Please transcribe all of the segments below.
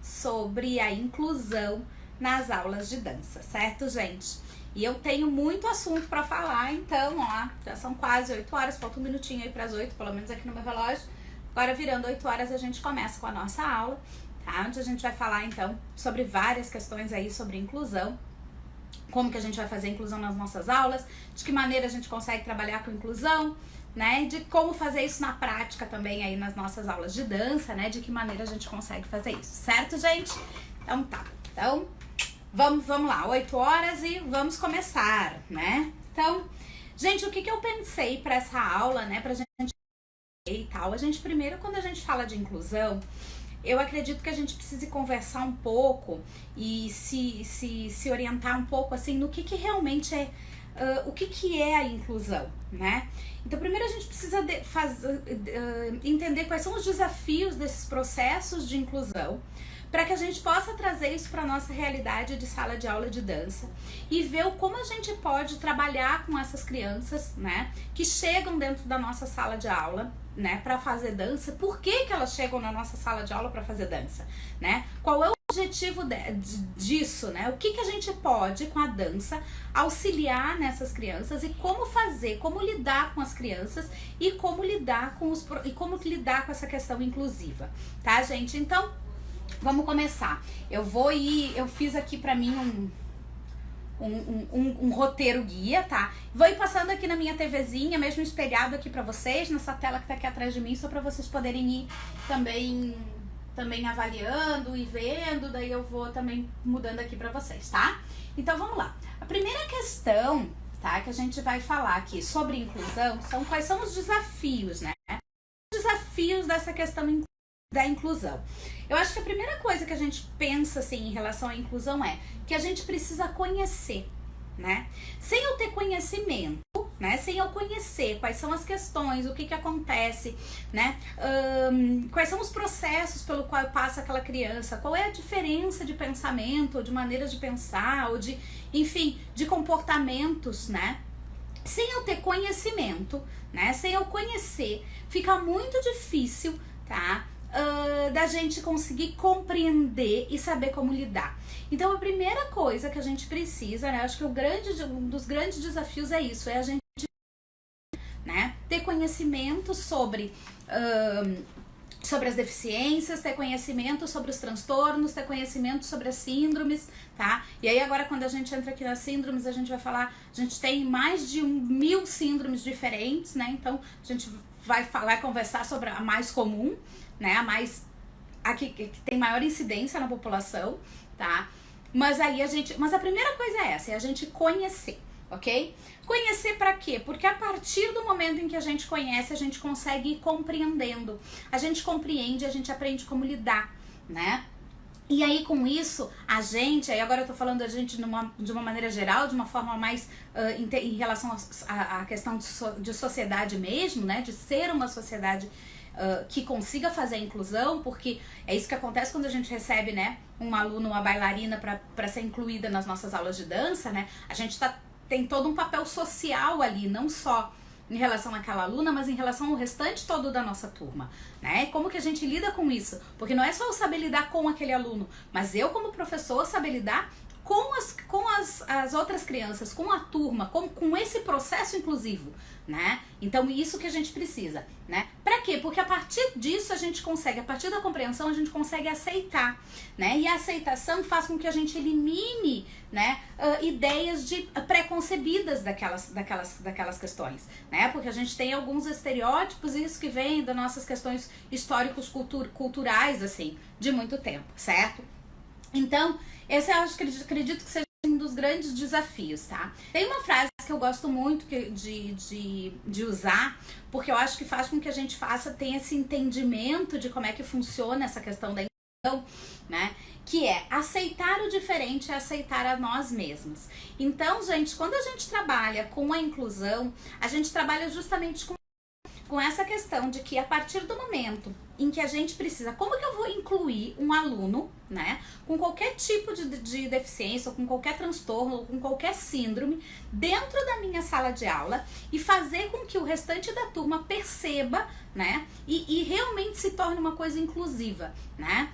sobre a inclusão nas aulas de dança, certo, gente? E eu tenho muito assunto para falar, então, ó, já são quase 8 horas, falta um minutinho aí para as 8, pelo menos aqui no meu relógio. Agora, virando 8 horas, a gente começa com a nossa aula, tá? Onde a gente vai falar, então, sobre várias questões aí sobre inclusão. Como que a gente vai fazer inclusão nas nossas aulas, de que maneira a gente consegue trabalhar com inclusão, né? De como fazer isso na prática também aí nas nossas aulas de dança, né? De que maneira a gente consegue fazer isso, certo, gente? Então tá. Então, vamos lá, 8 horas e vamos começar, né? Então, gente, o que eu pensei para essa aula, né? Pra gente e tal. A gente primeiro, quando a gente fala de inclusão, eu acredito que a gente precise conversar um pouco e se orientar um pouco assim no que realmente é, o que é a inclusão, né? Então primeiro a gente precisa entender quais são os desafios desses processos de inclusão, para que a gente possa trazer isso para a nossa realidade de sala de aula de dança e ver como a gente pode trabalhar com essas crianças, né, que chegam dentro da nossa sala de aula, né, para fazer dança. Por que elas chegam na nossa sala de aula para fazer dança, né? Qual é o objetivo disso, né? O que a gente pode, com a dança, auxiliar nessas crianças e como fazer, como lidar com as crianças e como lidar com essa questão inclusiva, tá, gente? Então, vamos começar. Eu fiz aqui pra mim um roteiro guia, tá? Vou ir passando aqui na minha TVzinha, mesmo espelhado aqui pra vocês, nessa tela que tá aqui atrás de mim, só pra vocês poderem ir também avaliando e vendo, daí eu vou também mudando aqui pra vocês, tá? Então vamos lá. A primeira questão, tá, que a gente vai falar aqui sobre inclusão são quais são os desafios, né? Os desafios dessa questão da inclusão. Eu acho que a primeira coisa que a gente pensa assim em relação à inclusão é que a gente precisa conhecer, né? Sem eu ter conhecimento, né? Sem eu conhecer quais são as questões, o que acontece, né? Quais são os processos pelo qual passa aquela criança, qual é a diferença de pensamento, ou de maneiras de pensar, ou de, enfim, de comportamentos, né? Sem eu ter conhecimento, né? Sem eu conhecer, fica muito difícil, tá? Da gente conseguir compreender e saber como lidar. Então a primeira coisa que a gente precisa, né, acho que um dos grandes desafios é isso, é a gente, né, ter conhecimento sobre as deficiências, ter conhecimento sobre os transtornos, ter conhecimento sobre as síndromes, tá? E aí agora quando a gente entra aqui nas síndromes, a gente vai falar, a gente tem mais de 1000 síndromes diferentes, né? Então a gente vai conversar sobre a mais comum, né, a que tem maior incidência na população, tá? Mas a primeira coisa é essa, é a gente conhecer, ok? Conhecer pra quê? Porque a partir do momento em que a gente conhece, a gente consegue ir compreendendo. A gente compreende, a gente aprende como lidar, né? E aí com isso, aí agora eu tô falando a gente de uma maneira geral, de uma forma mais em relação à questão de sociedade mesmo, né? De ser uma sociedade que consiga fazer a inclusão, porque é isso que acontece quando a gente recebe, né, um aluno, uma bailarina para ser incluída nas nossas aulas de dança, né? A gente tem todo um papel social ali, não só em relação àquela aluna, mas em relação ao restante todo da nossa turma, né? Como que a gente lida com isso? Porque não é só eu saber lidar com aquele aluno, mas eu como professor saber lidar com as outras crianças, com a turma, com esse processo inclusivo, né? Então isso que a gente precisa, né? Pra quê? Porque a partir disso a gente consegue, a partir da compreensão a gente consegue aceitar, né? E a aceitação faz com que a gente elimine, né, ideias preconcebidas daquelas questões, né? Porque a gente tem alguns estereótipos, isso que vem das nossas questões históricos culturais, assim, de muito tempo, certo? Então, esse eu acredito que seja um dos grandes desafios, tá? Tem uma frase que eu gosto muito de usar, porque eu acho que faz com que a gente tenha esse entendimento de como é que funciona essa questão da inclusão, né? Que é aceitar o diferente é aceitar a nós mesmos. Então, gente, quando a gente trabalha com a inclusão, a gente trabalha justamente com essa questão de que a partir do momento em que a gente precisa, como que eu vou incluir um aluno, né, com qualquer tipo de deficiência, ou com qualquer transtorno, ou com qualquer síndrome, dentro da minha sala de aula e fazer com que o restante da turma perceba, né, e realmente se torne uma coisa inclusiva, né?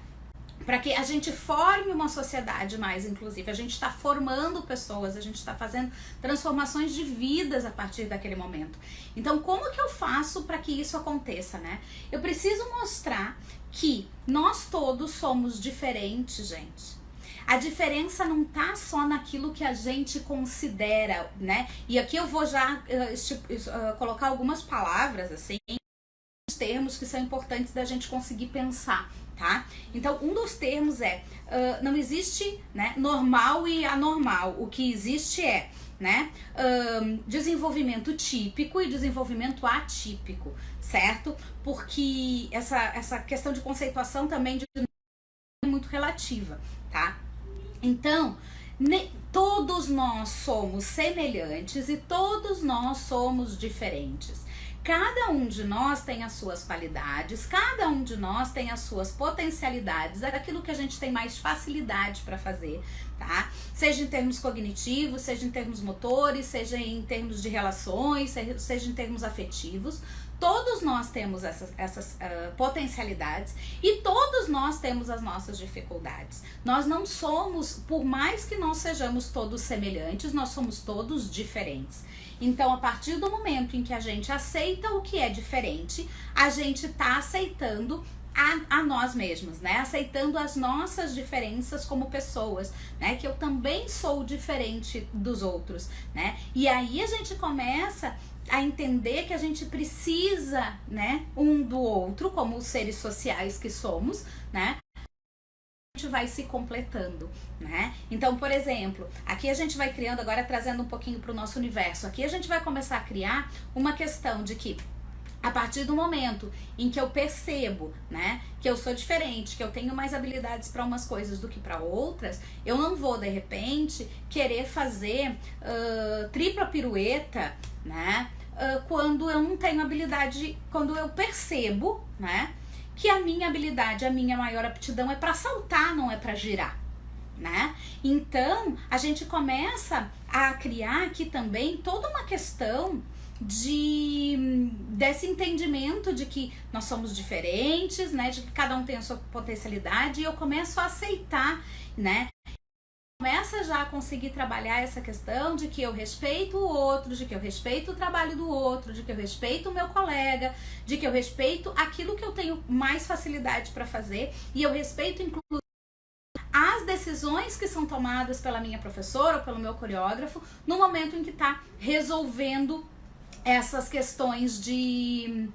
para que a gente forme uma sociedade mais inclusiva. A gente está formando pessoas, a gente está fazendo transformações de vidas a partir daquele momento. Então, como que eu faço para que isso aconteça, né? Eu preciso mostrar que nós todos somos diferentes, gente. A diferença não tá só naquilo que a gente considera, né? E aqui eu vou já colocar algumas palavras, assim, termos que são importantes da gente conseguir pensar, tá? Então, um dos termos é, não existe, né, normal e anormal. O que existe é, né, desenvolvimento típico e desenvolvimento atípico, certo? Porque essa questão de conceituação também é muito relativa, tá? Então, todos nós somos semelhantes e todos nós somos diferentes. Cada um de nós tem as suas qualidades, cada um de nós tem as suas potencialidades, aquilo que a gente tem mais facilidade para fazer, tá? Seja em termos cognitivos, seja em termos motores, seja em termos de relações, seja em termos afetivos. Todos nós temos essas potencialidades e todos nós temos as nossas dificuldades. Nós não somos, por mais que nós sejamos todos semelhantes, nós somos todos diferentes. Então, a partir do momento em que a gente aceita o que é diferente, a gente tá aceitando a nós mesmos, né? Aceitando as nossas diferenças como pessoas, né? Que eu também sou diferente dos outros, né? E aí a gente começa a entender que a gente precisa, né, um do outro, como os seres sociais que somos, né? A gente vai se completando, né? Então, por exemplo, aqui a gente vai criando, agora trazendo um pouquinho para o nosso universo, aqui a gente vai começar a criar uma questão de que a partir do momento em que eu percebo, né, que eu sou diferente, que eu tenho mais habilidades para umas coisas do que para outras, eu não vou, de repente, querer fazer tripla pirueta, né, quando eu não tenho habilidade, quando eu percebo, né, que a minha habilidade, a minha maior aptidão é para saltar, não é para girar, né? Então, a gente começa a criar aqui também toda uma questão desse entendimento de que nós somos diferentes, né, de que cada um tem a sua potencialidade, e eu começo a aceitar, né, começa já a conseguir trabalhar essa questão de que eu respeito o outro, de que eu respeito o trabalho do outro, de que eu respeito o meu colega, de que eu respeito aquilo que eu tenho mais facilidade para fazer, e eu respeito inclusive as decisões que são tomadas pela minha professora ou pelo meu coreógrafo no momento em que está resolvendo essas questões de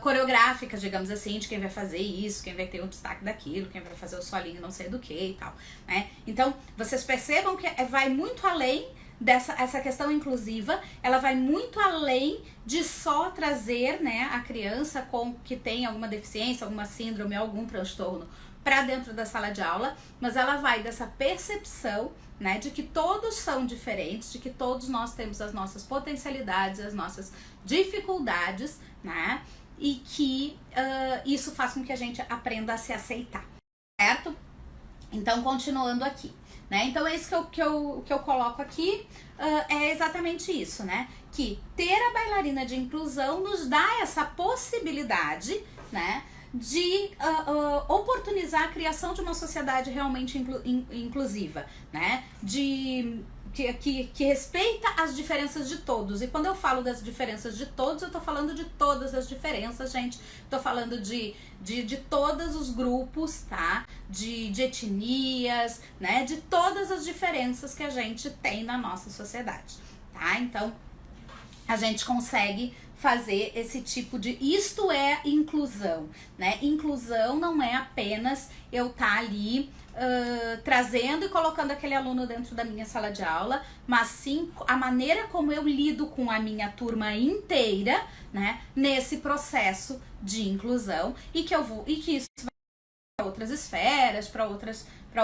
coreográficas, digamos assim, de quem vai fazer isso, quem vai ter o destaque daquilo, quem vai fazer o solinho não sei do que e tal, né? Então, vocês percebam que vai muito além essa questão inclusiva, ela vai muito além de só trazer, né, a criança que tem alguma deficiência, alguma síndrome, algum transtorno para dentro da sala de aula, mas ela vai dessa percepção, né, de que todos são diferentes, de que todos nós temos as nossas potencialidades, as nossas dificuldades, né, e que isso faz com que a gente aprenda a se aceitar, certo? Então, continuando aqui, né, então é isso que eu coloco aqui, é exatamente isso, né, que ter a bailarina de inclusão nos dá essa possibilidade, né, de oportunizar a criação de uma sociedade realmente inclusiva, né? Que respeita as diferenças de todos. E quando eu falo das diferenças de todos, eu tô falando de todas as diferenças, gente. Tô falando de todos os grupos, tá? De etnias, né? De todas as diferenças que a gente tem na nossa sociedade, tá? Então, a gente consegue fazer esse tipo de... Isto é inclusão, né? Inclusão não é apenas eu estar ali trazendo e colocando aquele aluno dentro da minha sala de aula, mas sim a maneira como eu lido com a minha turma inteira, né? Nesse processo de inclusão, e que isso vai para outras esferas, para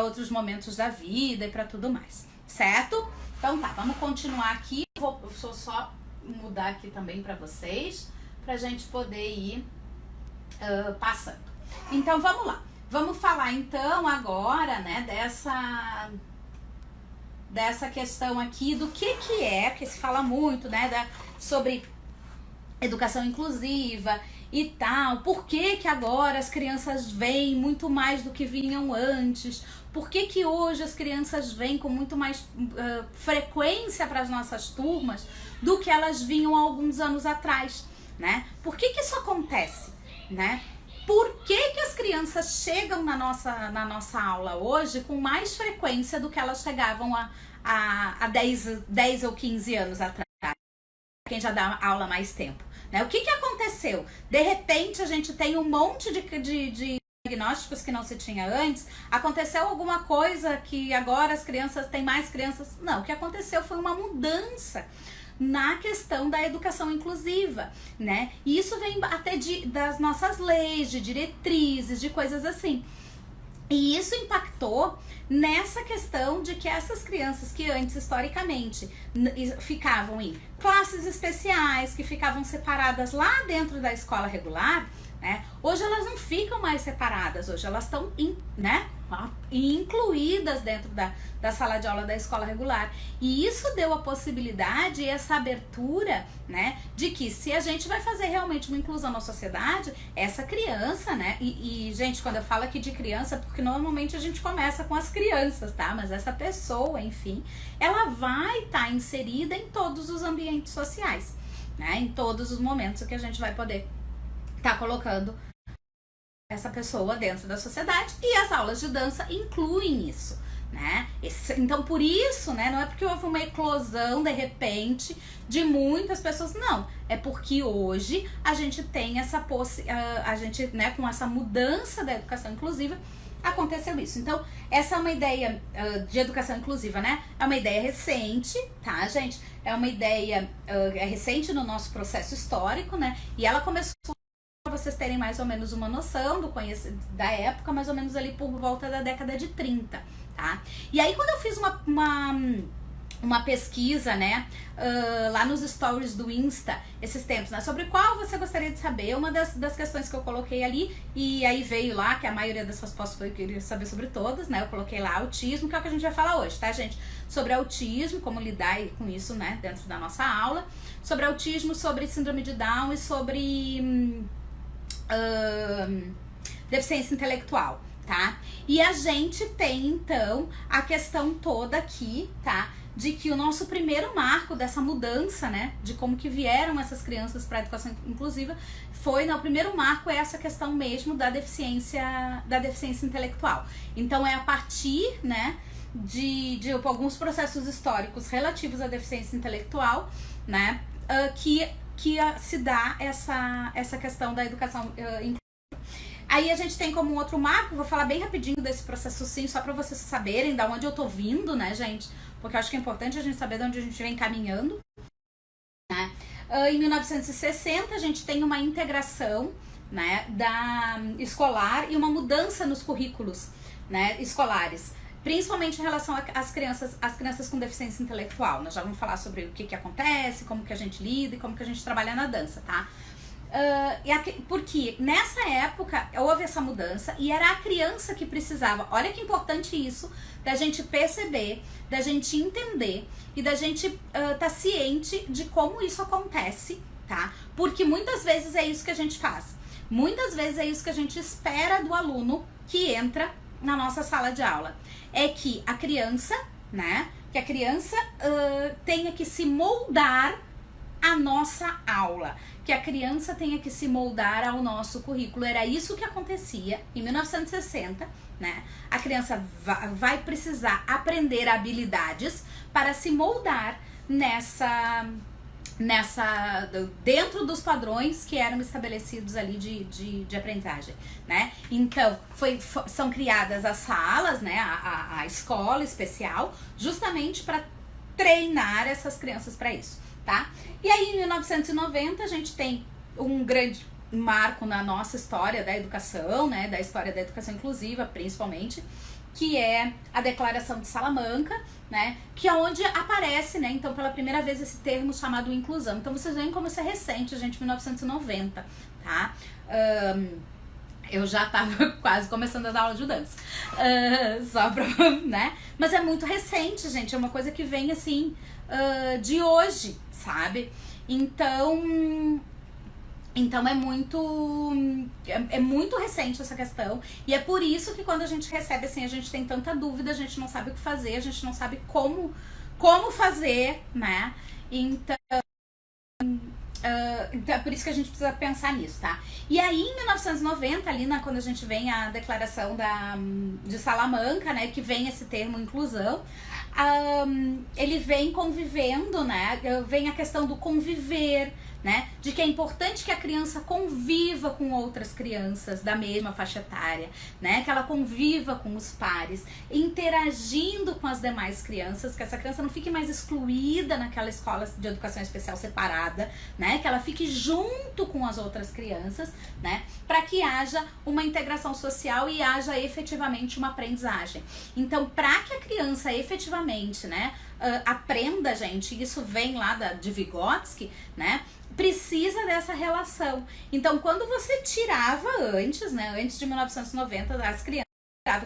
outros momentos da vida e para tudo mais, certo? Então tá, vamos continuar aqui. Vou só mudar aqui também para vocês, pra gente poder ir passando. Então vamos lá, vamos falar então agora, né, dessa questão aqui do que é, porque se fala muito, né, sobre educação inclusiva e tal, por que que agora as crianças vêm muito mais do que vinham antes, por que que hoje as crianças vêm com muito mais frequência para as nossas turmas do que elas vinham há alguns anos atrás, né? Por que que isso acontece, né? Por que que as crianças chegam na nossa aula hoje com mais frequência do que elas chegavam há 10 ou 15 anos atrás? Quem já dá aula há mais tempo, né? O que que aconteceu? De repente a gente tem um monte de diagnósticos que não se tinha antes. Aconteceu alguma coisa que agora as crianças têm mais crianças? Não, o que aconteceu foi uma mudança na questão da educação inclusiva, né? E isso vem até das nossas leis, de diretrizes, de coisas assim. E isso impactou nessa questão de que essas crianças que antes, historicamente, ficavam em classes especiais, que ficavam separadas lá dentro da escola regular, né? Hoje elas não ficam mais separadas, hoje elas estão, né, incluídas dentro da sala de aula da escola regular. E isso deu a possibilidade, essa abertura, né, de que se a gente vai fazer realmente uma inclusão na sociedade, essa criança, né, e gente, quando eu falo aqui de criança, porque normalmente a gente começa com as crianças, tá, mas essa pessoa, enfim, ela vai estar inserida em todos os ambientes sociais, né, em todos os momentos que a gente vai poder tá colocando essa pessoa dentro da sociedade, e as aulas de dança incluem isso, né? Então, por isso, né, não é porque houve uma eclosão de repente de muitas pessoas, não, é porque hoje a gente tem a gente, né, com essa mudança da educação inclusiva, aconteceu isso. Então, essa é uma ideia de educação inclusiva, né? É uma ideia recente, tá, gente? É uma ideia recente no nosso processo histórico, né? E ela começou, para vocês terem mais ou menos uma noção da época, mais ou menos ali por volta da década de 30, tá? E aí quando eu fiz uma pesquisa, né, lá nos stories do Insta, esses tempos, né, sobre qual você gostaria de saber, uma das questões que eu coloquei ali, e aí veio lá, que a maioria das respostas foi que eu queria saber sobre todas, né, eu coloquei lá autismo, que é o que a gente vai falar hoje, tá, gente? Sobre autismo, como lidar com isso, né, dentro da nossa aula, sobre autismo, sobre síndrome de Down e sobre deficiência intelectual, tá? E a gente tem, então, a questão toda aqui, tá? De que o nosso primeiro marco dessa mudança, né? De como que vieram essas crianças para a educação inclusiva, o primeiro marco é essa questão mesmo da deficiência intelectual. Então, é a partir, né, de alguns processos históricos relativos à deficiência intelectual, né? Que se dá essa questão da educação inclusiva. Aí a gente tem como um outro marco, vou falar bem rapidinho desse processo sim, só para vocês saberem da onde eu tô vindo, né, gente? Porque eu acho que é importante a gente saber de onde a gente vem caminhando, né? Em 1960 a gente tem uma integração, né, escolar e uma mudança nos currículos, né, escolares. Principalmente em relação às crianças com deficiência intelectual. Nós já vamos falar sobre o que acontece, como que a gente lida e como que a gente trabalha na dança, tá? Porque nessa época houve essa mudança e era a criança que precisava. Olha que importante isso, da gente perceber, da gente entender e da gente tá ciente de como isso acontece, tá? Porque muitas vezes é isso que a gente faz. Muitas vezes é isso que a gente espera do aluno que entra na nossa sala de aula. É que a criança, né, tenha que se moldar à nossa aula, que a criança tenha que se moldar ao nosso currículo. Era isso que acontecia em 1960, né? A criança vai precisar aprender habilidades para se moldar dentro dos padrões que eram estabelecidos ali de aprendizagem, né? Então, são criadas as salas, né? A escola especial, justamente para treinar essas crianças para isso, tá? E aí, em 1990, a gente tem um grande marco na nossa história da educação, né? Da história da educação inclusiva, principalmente, que é a Declaração de Salamanca, né, que é onde aparece, né, então pela primeira vez esse termo chamado inclusão. Então vocês veem como isso é recente, gente, 1990, tá? Eu já tava quase começando a dar aula de dança, só pra, né, mas é muito recente, gente, é uma coisa que vem assim, de hoje, sabe? Então, Então é muito recente essa questão, e é por isso que quando a gente recebe assim, a gente tem tanta dúvida, a gente não sabe o que fazer, a gente não sabe como fazer, né? Então, então é por isso que a gente precisa pensar nisso, tá? E aí em 1990, ali quando a gente vem a declaração de Salamanca, né, que vem esse termo inclusão, ele vem convivendo, né? Vem a questão do conviver, né? De que é importante que a criança conviva com outras crianças da mesma faixa etária, né? Que ela conviva com os pares, interagindo com as demais crianças, que essa criança não fique mais excluída naquela escola de educação especial separada, né? Que ela fique junto com as outras crianças, né? Para que haja uma integração social e haja efetivamente uma aprendizagem. Então, para que a criança efetivamente, né, aprenda, gente, isso vem lá de Vygotsky, né? Precisa dessa relação. Então, quando você tirava antes, né, antes de 1990, as crianças,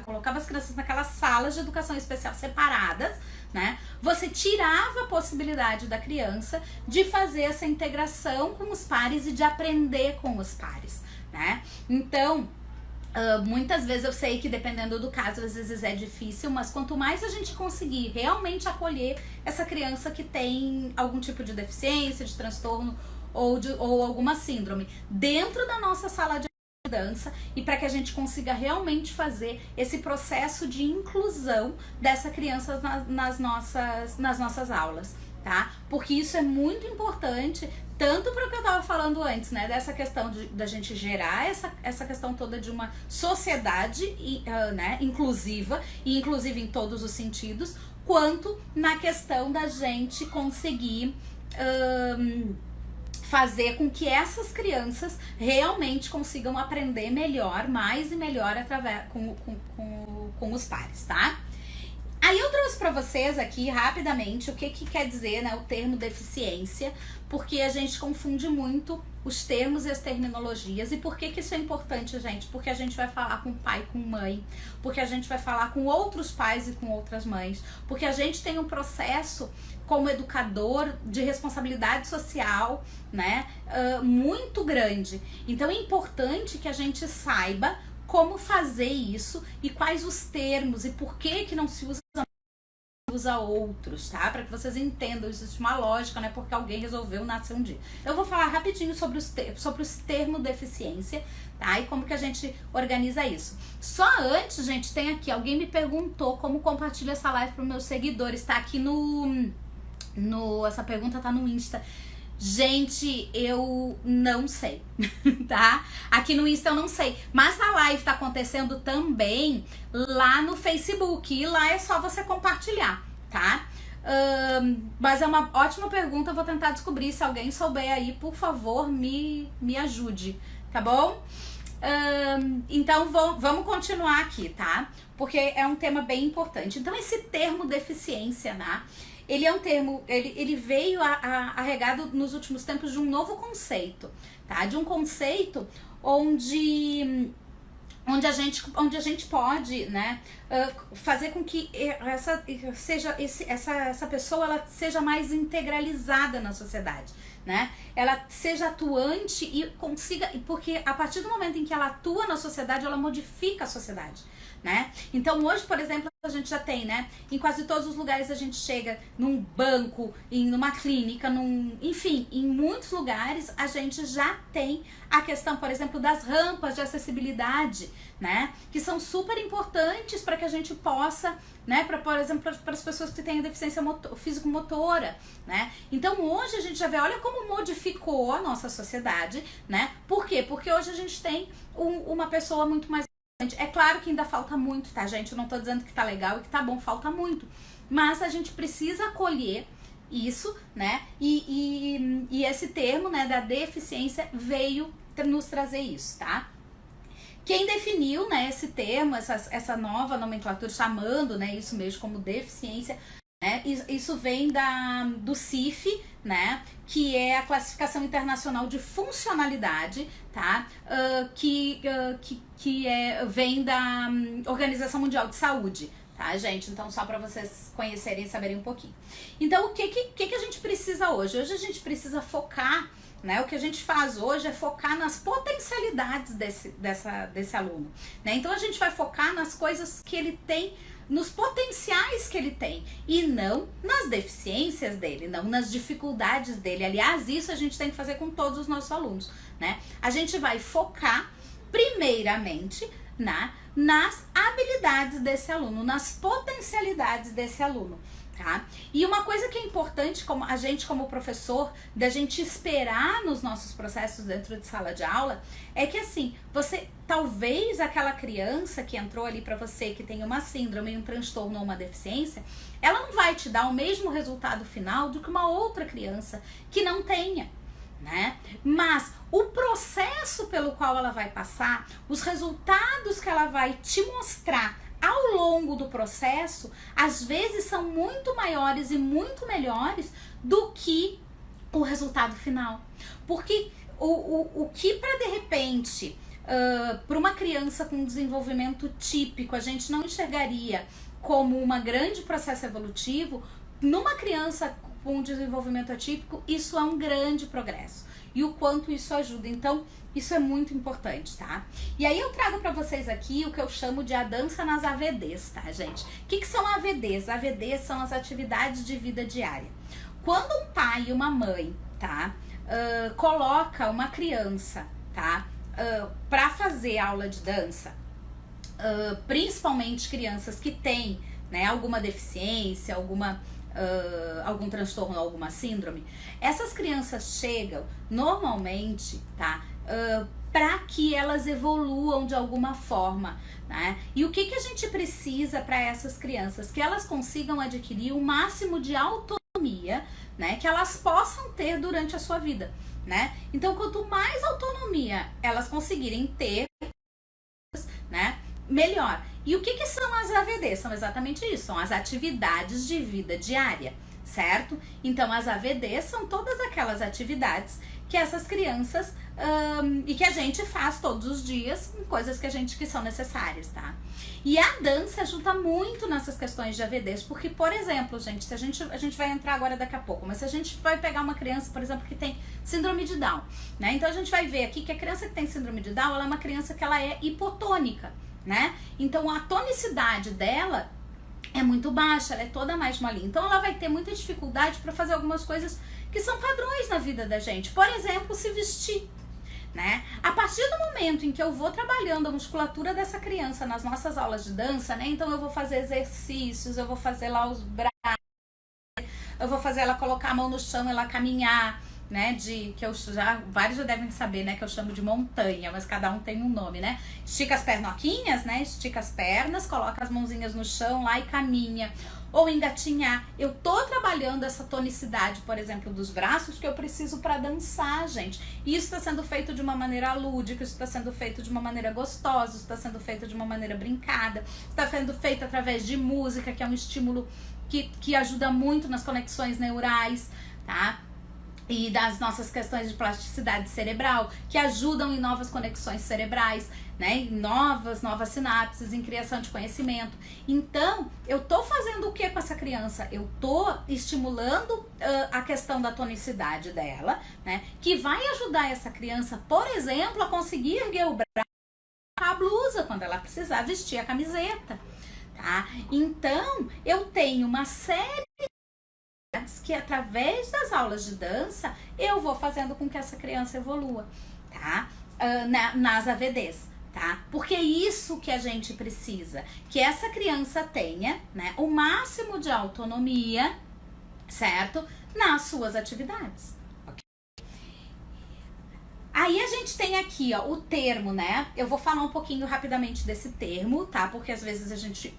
colocava as crianças naquelas salas de educação especial separadas, né? Você tirava a possibilidade da criança de fazer essa integração com os pares e de aprender com os pares, né? Então, muitas vezes eu sei que dependendo do caso, às vezes é difícil, mas quanto mais a gente conseguir realmente acolher essa criança que tem algum tipo de deficiência, de transtorno ou alguma síndrome dentro da nossa sala de dança, e para que a gente consiga realmente fazer esse processo de inclusão dessa criança nas nossas aulas, tá? Porque isso é muito importante, tanto para o que eu estava falando antes, né, dessa questão da gente gerar essa questão toda de uma sociedade né, inclusiva, e inclusive em todos os sentidos, quanto na questão da gente conseguir fazer com que essas crianças realmente consigam aprender melhor, mais e melhor com os pares, tá? Aí eu trouxe para vocês aqui rapidamente o que quer dizer, né, o termo deficiência, porque a gente confunde muito os termos e as terminologias. E por que isso é importante, gente? Porque a gente vai falar com pai e com mãe, porque a gente vai falar com outros pais e com outras mães, porque a gente tem um processo como educador de responsabilidade social, né, muito grande. Então é importante que a gente saiba como fazer isso e quais os termos e por que não se usa outros, tá? Para que vocês entendam, existe uma lógica, né? Porque alguém resolveu nascer um dia. Eu vou falar rapidinho sobre os termos deficiência, tá? E como que a gente organiza isso. Só antes, gente, tem aqui, alguém me perguntou como compartilha essa live para os meus seguidores, tá? Aqui essa pergunta tá no Insta. Gente, eu não sei, tá? Aqui no Insta eu não sei, mas a live tá acontecendo também lá no Facebook, e lá é só você compartilhar, tá? Mas é uma ótima pergunta, eu vou tentar descobrir. Se alguém souber aí, por favor, me ajude, tá bom? Então vamos continuar aqui, tá? Porque é um tema bem importante. Então esse termo deficiência, né? Ele é um termo, ele veio arregado nos últimos tempos de um novo conceito, tá? De um conceito onde a gente pode, né, fazer com que essa pessoa ela seja mais integralizada na sociedade, né? Ela seja atuante e consiga, porque a partir do momento em que ela atua na sociedade, ela modifica a sociedade, né? Então hoje, por exemplo, a gente já tem, né, em quase todos os lugares a gente chega num banco, numa clínica, enfim, em muitos lugares a gente já tem a questão, por exemplo, das rampas de acessibilidade, né, que são super importantes para que a gente possa, né, por exemplo, para as pessoas que têm deficiência físico-motora, né. Então hoje a gente já vê, olha como modificou a nossa sociedade, né. Por quê? Porque hoje a gente tem uma pessoa muito mais. É claro que ainda falta muito, tá, gente? Eu não tô dizendo que tá legal e que tá bom, falta muito. Mas a gente precisa acolher isso, né? E esse termo, né, da deficiência veio nos trazer isso, tá? Quem definiu, né, esse termo, essa nova nomenclatura, chamando, né, isso mesmo como deficiência, né, isso vem do CIF, né, que é a Classificação Internacional de Funcionalidade, tá, vem da Organização Mundial de Saúde, tá? tá, gente? Então, só para vocês conhecerem e saberem um pouquinho. Então, o que a gente precisa hoje? Hoje a gente precisa focar, né? O que a gente faz hoje é focar nas potencialidades desse aluno, né? Então, a gente vai focar nas coisas que ele tem, nos potenciais que ele tem, e não nas deficiências dele, não nas dificuldades dele. Aliás, isso a gente tem que fazer com todos os nossos alunos, né? A gente vai focar primeiramente nas habilidades desse aluno, nas potencialidades desse aluno, tá? E uma coisa que é importante, como a gente como professor, da gente esperar nos nossos processos dentro de sala de aula, é que assim, você, talvez aquela criança que entrou ali para você, que tem uma síndrome, um transtorno ou uma deficiência, ela não vai te dar o mesmo resultado final do que uma outra criança que não tenha, né? Mas o processo pelo qual ela vai passar, os resultados que ela vai te mostrar ao longo do processo, às vezes são muito maiores e muito melhores do que o resultado final. Porque o que para de repente, para uma criança com desenvolvimento típico, a gente não enxergaria como um grande processo evolutivo, numa criança com desenvolvimento atípico, isso é um grande progresso. E o quanto isso ajuda. Então, isso é muito importante, tá? E aí eu trago pra vocês aqui o que eu chamo de a dança nas AVDs, tá, gente? O que são AVDs? AVDs são as atividades de vida diária. Quando um pai e uma mãe, tá, coloca uma criança, tá, pra fazer aula de dança, principalmente crianças que têm, né, alguma deficiência, algum transtorno, alguma síndrome, essas crianças chegam normalmente, tá, para que elas evoluam de alguma forma, né? E o que a gente precisa para essas crianças? Que elas consigam adquirir o máximo de autonomia, né, que elas possam ter durante a sua vida, né? Então, quanto mais autonomia elas conseguirem ter, né, melhor. E o que são as AVDs? São exatamente isso, são as atividades de vida diária, certo? Então, as AVDs são todas aquelas atividades que essas crianças, e que a gente faz todos os dias, coisas que são necessárias, tá? E a dança ajuda muito nessas questões de AVDs, porque, por exemplo, gente, se a gente vai entrar agora daqui a pouco, mas se a gente vai pegar uma criança, por exemplo, que tem síndrome de Down, né? Então, a gente vai ver aqui que a criança que tem síndrome de Down, ela é uma criança que ela é hipotônica, né? Então a tonicidade dela é muito baixa, ela é toda mais molinha. Então ela vai ter muita dificuldade para fazer algumas coisas que são padrões na vida da gente. Por exemplo, se vestir, né? A partir do momento em que eu vou trabalhando a musculatura dessa criança nas nossas aulas de dança, né? Então eu vou fazer exercícios, eu vou fazer lá os braços, eu vou fazer ela colocar a mão no chão, ela caminhar, né, vários já devem saber, né, que eu chamo de montanha, mas cada um tem um nome, né? Estica as pernoquinhas, né? Estica as pernas, coloca as mãozinhas no chão lá e caminha. Ou engatinhar. Eu tô trabalhando essa tonicidade, por exemplo, dos braços que eu preciso para dançar, gente. E isso está sendo feito de uma maneira lúdica, isso está sendo feito de uma maneira gostosa, isso está sendo feito de uma maneira brincada, está sendo feito através de música, que é um estímulo que ajuda muito nas conexões neurais, tá? E das nossas questões de plasticidade cerebral, que ajudam em novas conexões cerebrais, né, em novas sinapses, em criação de conhecimento. Então, eu tô fazendo o que com essa criança? Eu tô estimulando a questão da tonicidade dela, né, que vai ajudar essa criança, por exemplo, a conseguir erguer o braço, a blusa, quando ela precisar vestir a camiseta, tá? Então, eu tenho uma série que através das aulas de dança eu vou fazendo com que essa criança evolua, tá? Nas AVDs, tá? Porque é isso que a gente precisa, que essa criança tenha, né, o máximo de autonomia, certo? Nas suas atividades. Okay? Aí a gente tem aqui, ó, o termo, né? Eu vou falar um pouquinho rapidamente desse termo, tá? Porque às vezes a gente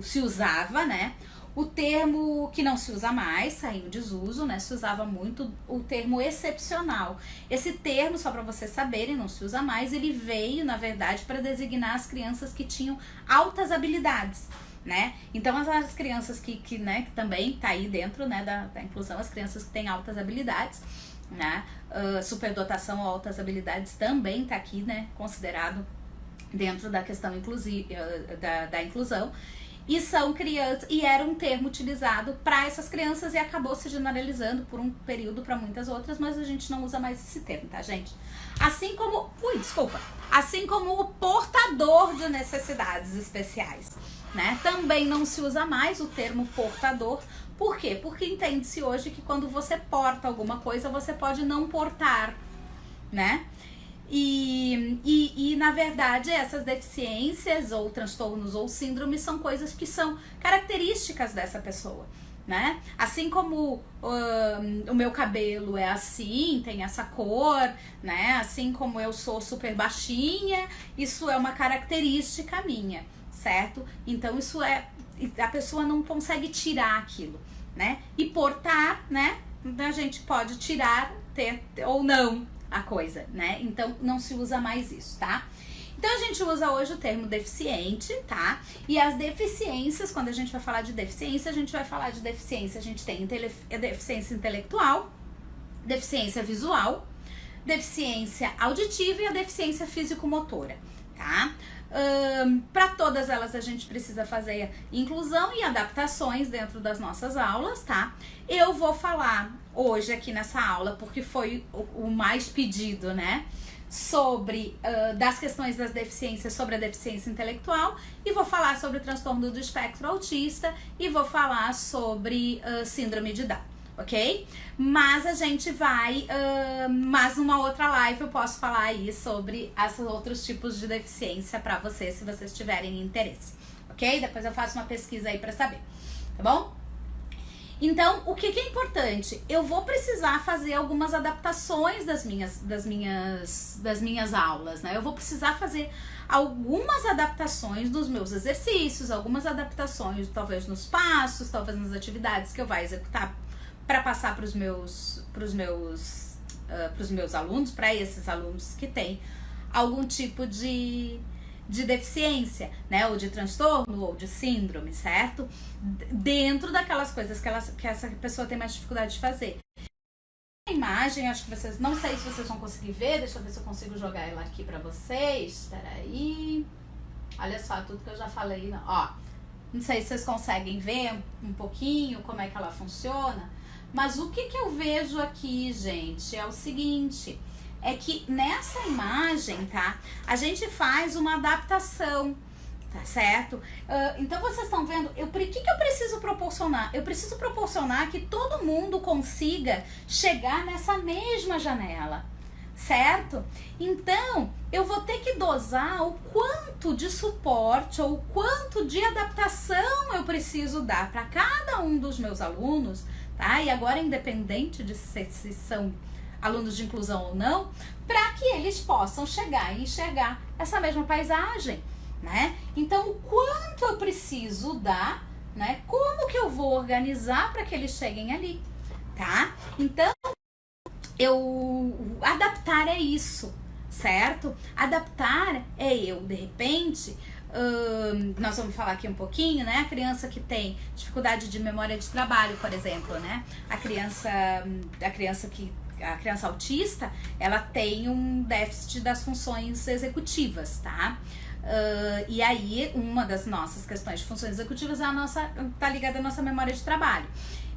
se usava, né? O termo que não se usa mais, saiu em desuso, né? Se usava muito o termo excepcional. Esse termo, só para vocês saberem, não se usa mais. Ele veio, na verdade, para designar as crianças que tinham altas habilidades, né? Então, as crianças né, que também tá aí dentro, né, da inclusão, as crianças que têm altas habilidades, né? Superdotação ou altas habilidades também tá aqui, né? Considerado dentro da questão da inclusão. E são crianças, e era um termo utilizado para essas crianças e acabou se generalizando por um período para muitas outras, mas a gente não usa mais esse termo, tá, gente? Assim como, assim como o portador de necessidades especiais, né? Também não se usa mais o termo portador. Por quê? Porque entende-se hoje que quando você porta alguma coisa, você pode não portar, né? E na verdade essas deficiências ou transtornos ou síndromes são coisas que são características dessa pessoa, né? Assim como o meu cabelo é assim, tem essa cor, né? Assim como eu sou super baixinha, isso é uma característica minha, certo? Então isso a pessoa não consegue tirar aquilo, né? E portar, né? A gente pode tirar, ter ou não a coisa, né? Então não se usa mais isso, tá? Então a gente usa hoje o termo deficiente, tá? E as deficiências, quando a gente vai falar de deficiência, a gente vai falar de deficiência, a gente tem deficiência intelectual, deficiência visual, deficiência auditiva e a deficiência físico-motora, tá? Para todas elas a gente precisa fazer inclusão e adaptações dentro das nossas aulas, tá? Eu vou falar hoje aqui nessa aula, porque foi o mais pedido, né? Sobre das questões das deficiências, sobre a deficiência intelectual, e vou falar sobre o transtorno do espectro autista e vou falar sobre síndrome de Down, ok? Mas a gente vai, mas numa outra live eu posso falar aí sobre esses outros tipos de deficiência pra vocês, se vocês tiverem interesse, ok? Depois eu faço uma pesquisa aí pra saber, tá bom? Então, o que é importante? Eu vou precisar fazer algumas adaptações das minhas aulas, né? Eu vou precisar fazer algumas adaptações dos meus exercícios, algumas adaptações talvez nos passos, talvez nas atividades que eu vou executar para passar para os meus alunos, para esses alunos que têm algum tipo de deficiência, né, ou de transtorno, ou de síndrome, certo? Dentro daquelas coisas que essa pessoa tem mais dificuldade de fazer. A imagem, acho que vocês, não sei se vocês vão conseguir ver, deixa eu ver se eu consigo jogar ela aqui pra vocês, peraí, olha só, tudo que eu já falei, ó, não sei se vocês conseguem ver um pouquinho como é que ela funciona, mas o que eu vejo aqui, gente, é o seguinte, é que nessa imagem, tá, a gente faz uma adaptação, tá certo? Então vocês estão vendo, o que eu preciso proporcionar? Eu preciso proporcionar que todo mundo consiga chegar nessa mesma janela, certo? Então, eu vou ter que dosar o quanto de suporte ou o quanto de adaptação eu preciso dar para cada um dos meus alunos, tá? E agora, independente de se são alunos de inclusão ou não, para que eles possam chegar e enxergar essa mesma paisagem, né? Então, o quanto eu preciso dar, né? Como que eu vou organizar para que eles cheguem ali, tá? Então, adaptar é isso, certo? Adaptar é eu, de repente, nós vamos falar aqui um pouquinho, né? A criança que tem dificuldade de memória de trabalho, por exemplo, né? A criança autista, ela tem um déficit das funções executivas, tá? E aí, uma das nossas questões de funções executivas tá ligada à nossa memória de trabalho,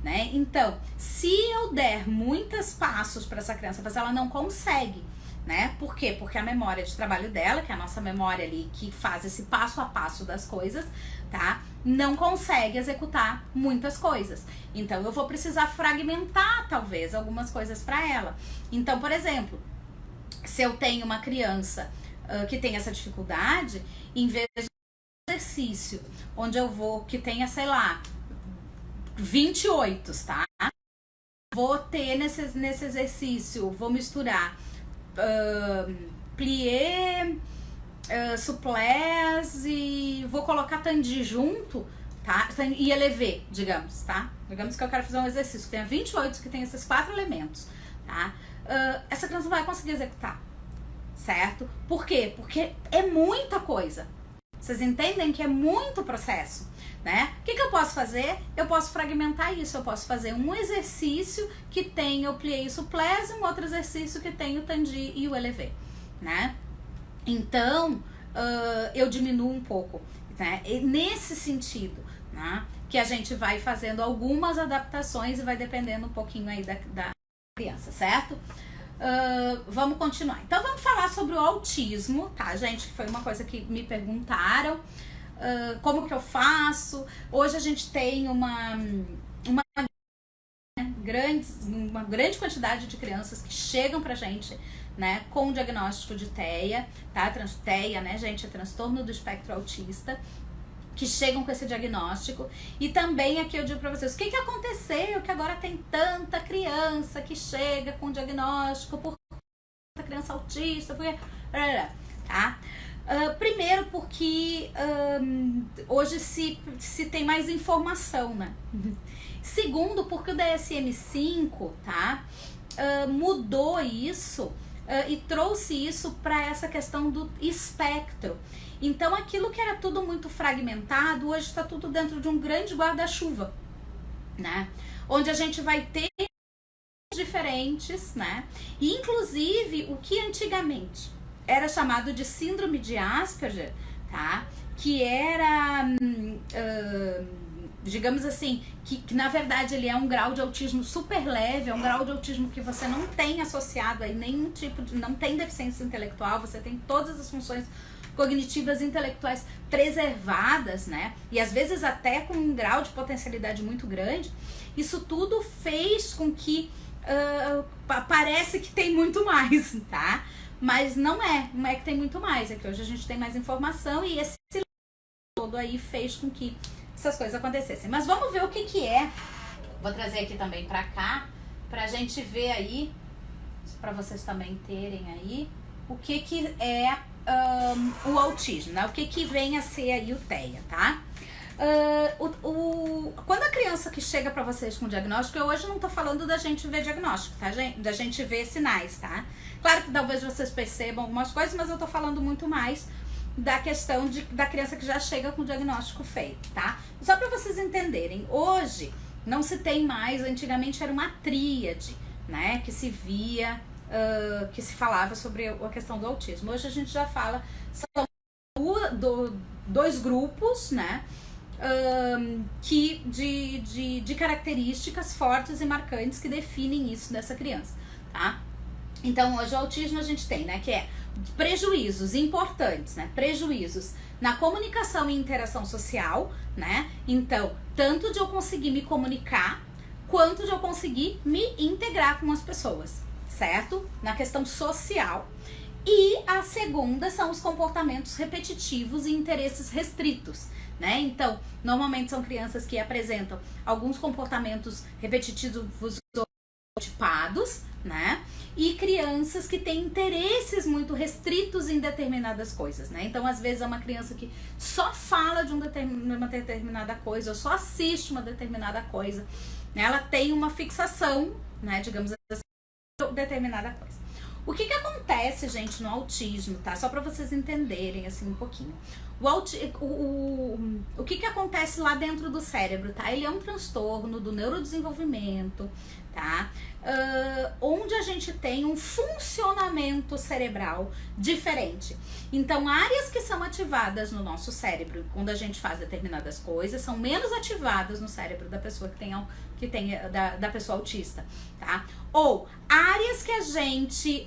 né? Então, se eu der muitos passos para essa criança, mas ela não consegue, né? Por quê? Porque a memória de trabalho dela, que é a nossa memória ali, que faz esse passo a passo das coisas, tá? Não consegue executar muitas coisas. Então, eu vou precisar fragmentar, talvez, algumas coisas para ela. Então, por exemplo, se eu tenho uma criança que tem essa dificuldade, em vez de um exercício onde eu vou, que tenha, sei lá, 28, tá? Vou ter nesse exercício, vou misturar plié, suplés e vou colocar tandi junto, tá? E élevé, digamos, tá? Digamos que eu quero fazer um exercício que tenha 28, que tem esses 4 elementos, tá? Essa criança não vai conseguir executar, certo? Por quê? Porque é muita coisa. Vocês entendem que é muito processo, né? O que eu posso fazer? Eu posso fragmentar isso. Eu posso fazer um exercício que tenha o plié e suplés e um outro exercício que tenha o tandi e o élevé, né? Então, eu diminuo um pouco. né? E nesse sentido, né? Que a gente vai fazendo algumas adaptações e vai dependendo um pouquinho aí da criança, certo? Vamos continuar. Então vamos falar sobre o autismo, tá, gente? Que foi uma coisa que me perguntaram. Como que eu faço? Hoje a gente tem uma grande quantidade de crianças que chegam pra gente, né, com diagnóstico de TEA, tá? TEA, né, gente, é transtorno do espectro autista, que chegam com esse diagnóstico. E também aqui eu digo pra vocês, o que aconteceu que agora tem tanta criança que chega com diagnóstico por criança autista, porque... tá? Primeiro porque hoje se tem mais informação, né? Segundo, porque o DSM-5, tá? Mudou isso e trouxe isso para essa questão do espectro. Então aquilo que era tudo muito fragmentado, hoje está tudo dentro de um grande guarda-chuva, né? Onde a gente vai ter diferentes, né? E inclusive o que antigamente era chamado de síndrome de Asperger, tá? Que era, digamos assim, que na verdade ele é um grau de autismo super leve, é um grau de autismo que você não tem associado aí nenhum tipo de, não tem deficiência intelectual, você tem todas as funções cognitivas e intelectuais preservadas, né? E às vezes até com um grau de potencialidade muito grande. Isso tudo fez com que parece que tem muito mais, tá? Mas não é que tem muito mais, é que hoje a gente tem mais informação e esse todo aí fez com que essas coisas acontecessem. Mas vamos ver o que é. Vou trazer aqui também pra cá, pra gente ver aí, pra vocês também terem aí, o que é o autismo, né? O que vem a ser aí o TEA, tá? Quando a criança que chega pra vocês com diagnóstico, eu hoje não tô falando da gente ver diagnóstico, tá, gente? Da gente ver sinais, tá? Claro que talvez vocês percebam algumas coisas, mas eu tô falando muito mais da questão da criança que já chega com o diagnóstico feito, tá? Só pra vocês entenderem, hoje não se tem mais, antigamente era uma tríade, né? Que se via, que se falava sobre a questão do autismo. Hoje a gente já fala, são dois grupos, né? De características fortes e marcantes que definem isso dessa criança, tá? Então hoje o autismo a gente tem, né, que é prejuízos importantes, né, prejuízos na comunicação e interação social, né, então tanto de eu conseguir me comunicar, quanto de eu conseguir me integrar com as pessoas, certo? Na questão social. E a segunda são os comportamentos repetitivos e interesses restritos, né? Então, normalmente são crianças que apresentam alguns comportamentos repetitivos tipados, né? E crianças que têm interesses muito restritos em determinadas coisas, né? Então, às vezes é uma criança que só fala de uma determinada coisa, ou só assiste uma determinada coisa, né? Ela tem uma fixação, né? Digamos assim, determinada coisa. O que acontece, gente, no autismo, tá? Só pra vocês entenderem, assim, um pouquinho. O que acontece lá dentro do cérebro, tá? Ele é um transtorno do neurodesenvolvimento, tá? Onde a gente tem um funcionamento cerebral diferente. Então, áreas que são ativadas no nosso cérebro quando a gente faz determinadas coisas são menos ativadas no cérebro da pessoa da pessoa autista, tá? Ou áreas que a gente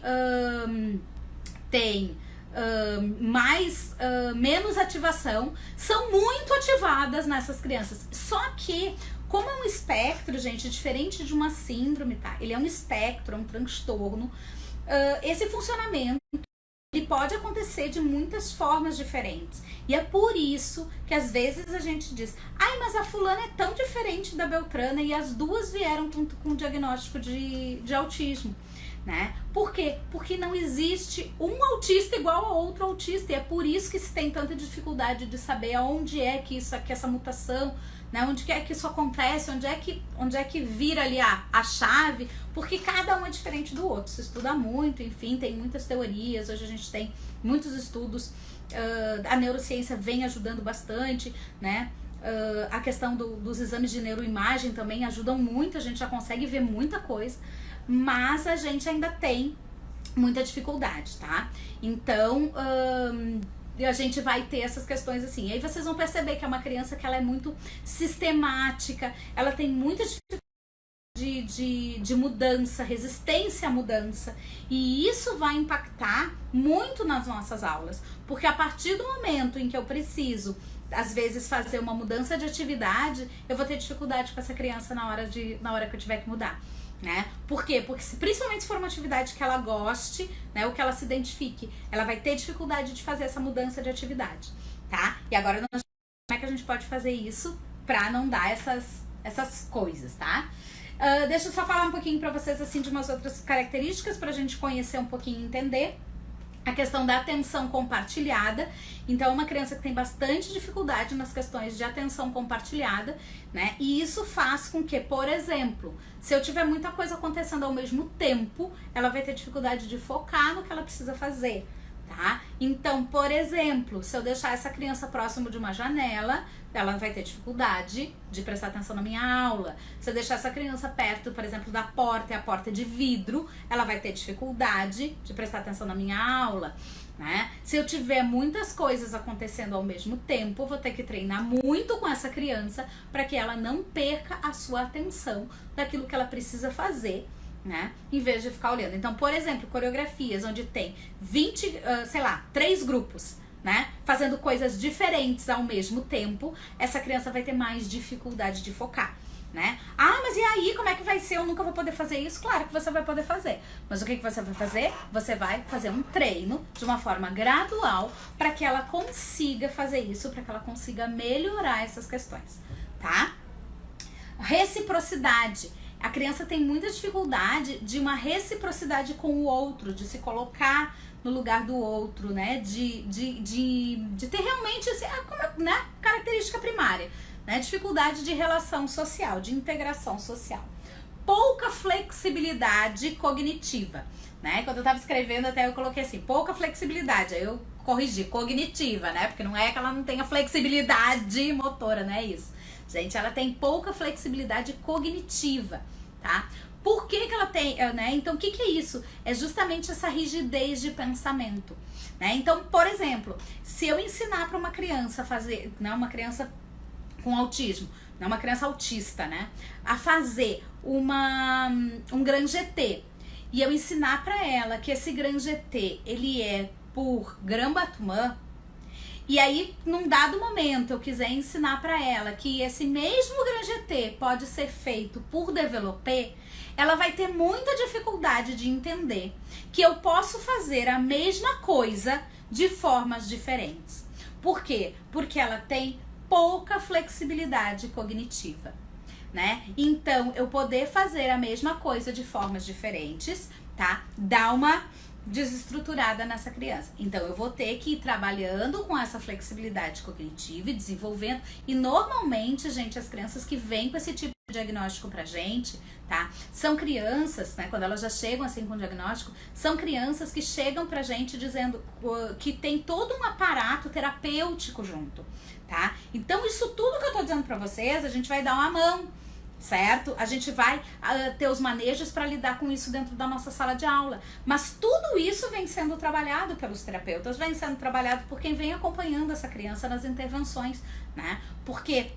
tem menos ativação são muito ativadas nessas crianças. Só que, como é um espectro, gente, diferente de uma síndrome, tá? Ele é um espectro, é um transtorno. Esse funcionamento ele pode acontecer de muitas formas diferentes. E é por isso que às vezes a gente diz: ai, mas a fulana é tão diferente da Beltrana e as duas vieram com um diagnóstico de autismo, né? Por quê? Porque não existe um autista igual a outro autista. E é por isso que se tem tanta dificuldade de saber aonde é que essa mutação, né? Onde é que isso acontece, onde é que vira ali a chave, porque cada um é diferente do outro. Se estuda muito, enfim, tem muitas teorias, hoje a gente tem muitos estudos, a neurociência vem ajudando bastante, né? A questão dos exames de neuroimagem também ajudam muito, a gente já consegue ver muita coisa, mas a gente ainda tem muita dificuldade, tá? Então, a gente vai ter essas questões assim. E aí vocês vão perceber que é uma criança que ela é muito sistemática, ela tem muita dificuldade de mudança, resistência à mudança, e isso vai impactar muito nas nossas aulas, porque a partir do momento em que eu preciso, às vezes, fazer uma mudança de atividade, eu vou ter dificuldade com essa criança na hora que eu tiver que mudar, né? Por quê? Porque principalmente se for uma atividade que ela goste, né, ou que ela se identifique, ela vai ter dificuldade de fazer essa mudança de atividade, tá? E agora como é que a gente pode fazer isso pra não dar essas coisas, tá? Deixa eu só falar um pouquinho pra vocês assim de umas outras características pra gente conhecer um pouquinho e entender. A questão da atenção compartilhada. Então, uma criança que tem bastante dificuldade nas questões de atenção compartilhada, né? E isso faz com que, por exemplo, se eu tiver muita coisa acontecendo ao mesmo tempo, ela vai ter dificuldade de focar no que ela precisa fazer, tá? Então, por exemplo, se eu deixar essa criança próximo de uma janela, ela vai ter dificuldade de prestar atenção na minha aula. Se eu deixar essa criança perto, por exemplo, da porta, e a porta é de vidro, ela vai ter dificuldade de prestar atenção na minha aula, né? Se eu tiver muitas coisas acontecendo ao mesmo tempo, eu vou ter que treinar muito com essa criança para que ela não perca a sua atenção daquilo que ela precisa fazer, né? Em vez de ficar olhando. Então, por exemplo, coreografias onde tem 3 grupos, né, fazendo coisas diferentes ao mesmo tempo, essa criança vai ter mais dificuldade de focar, né? Ah, mas e aí, como é que vai ser? Eu nunca vou poder fazer isso? Claro que você vai poder fazer. Mas o que você vai fazer? Você vai fazer um treino de uma forma gradual para que ela consiga fazer isso, para que ela consiga melhorar essas questões, tá? Reciprocidade. A criança tem muita dificuldade de uma reciprocidade com o outro, de se colocar no lugar do outro, né? De ter realmente assim, né? Característica primária, né? Dificuldade de relação social, de integração social. Pouca flexibilidade cognitiva, né? Quando eu tava escrevendo até eu coloquei assim, pouca flexibilidade, aí eu corrigi, cognitiva, né? Porque não é que ela não tenha flexibilidade motora, não é isso. Gente, ela tem pouca flexibilidade cognitiva, tá? Por que ela tem, né? Então, o que é isso? É justamente essa rigidez de pensamento, né? Então, por exemplo, se eu ensinar para uma criança a fazer, né, uma criança com autismo, né, uma criança autista, né, a fazer um Grand GT, e eu ensinar para ela que esse Grand GT, ele é por Grand Batumã, e aí, num dado momento, eu quiser ensinar para ela que esse mesmo Grand GT pode ser feito por Développé, ela vai ter muita dificuldade de entender que eu posso fazer a mesma coisa de formas diferentes. Por quê? Porque ela tem pouca flexibilidade cognitiva, né? Então, eu poder fazer a mesma coisa de formas diferentes, tá? Dá uma desestruturada nessa criança. Então, eu vou ter que ir trabalhando com essa flexibilidade cognitiva e desenvolvendo. E normalmente, gente, as crianças que vêm com esse tipo de diagnóstico pra gente, tá? São crianças, né? Quando elas já chegam assim com o diagnóstico, são crianças que chegam pra gente dizendo que tem todo um aparato terapêutico junto, tá? Então, isso tudo que eu tô dizendo pra vocês, a gente vai dar uma mão, certo? A gente vai ter os manejos para lidar com isso dentro da nossa sala de aula. Mas tudo isso vem sendo trabalhado pelos terapeutas, vem sendo trabalhado por quem vem acompanhando essa criança nas intervenções, né? Por quê?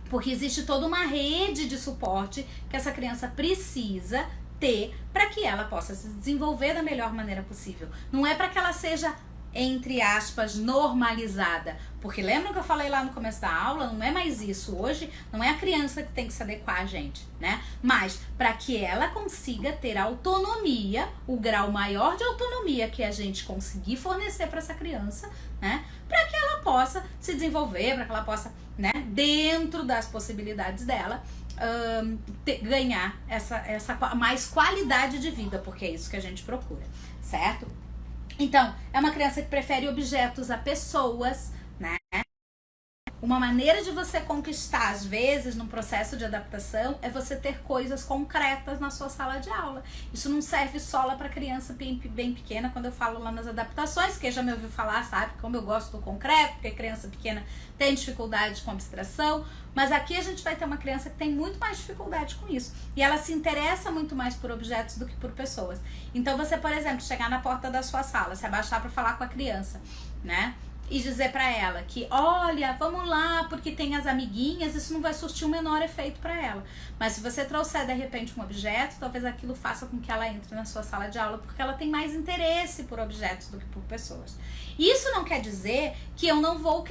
Porque existe toda uma rede de suporte que essa criança precisa ter para que ela possa se desenvolver da melhor maneira possível. Não é para que ela seja, entre aspas, normalizada. Porque lembram que eu falei lá no começo da aula? Não é mais isso. Hoje não é a criança que tem que se adequar a gente, né? Mas para que ela consiga ter autonomia, o grau maior de autonomia que a gente conseguir fornecer para essa criança, né? Para que ela possa se desenvolver, para que ela possa, né, dentro das possibilidades dela, ganhar essa mais qualidade de vida, porque é isso que a gente procura, certo? Então, é uma criança que prefere objetos a pessoas, né? Uma maneira de você conquistar, às vezes, num processo de adaptação, é você ter coisas concretas na sua sala de aula. Isso não serve só lá para criança bem pequena, quando eu falo lá nas adaptações, quem já me ouviu falar sabe como eu gosto do concreto, porque criança pequena tem dificuldade com abstração, mas aqui a gente vai ter uma criança que tem muito mais dificuldade com isso. E ela se interessa muito mais por objetos do que por pessoas. Então você, por exemplo, chegar na porta da sua sala, se abaixar para falar com a criança, né? e dizer pra ela que, olha, vamos lá, porque tem as amiguinhas, isso não vai surtir o menor efeito pra ela. Mas se você trouxer, de repente, um objeto, talvez aquilo faça com que ela entre na sua sala de aula, porque ela tem mais interesse por objetos do que por pessoas. Isso não quer dizer que eu não vou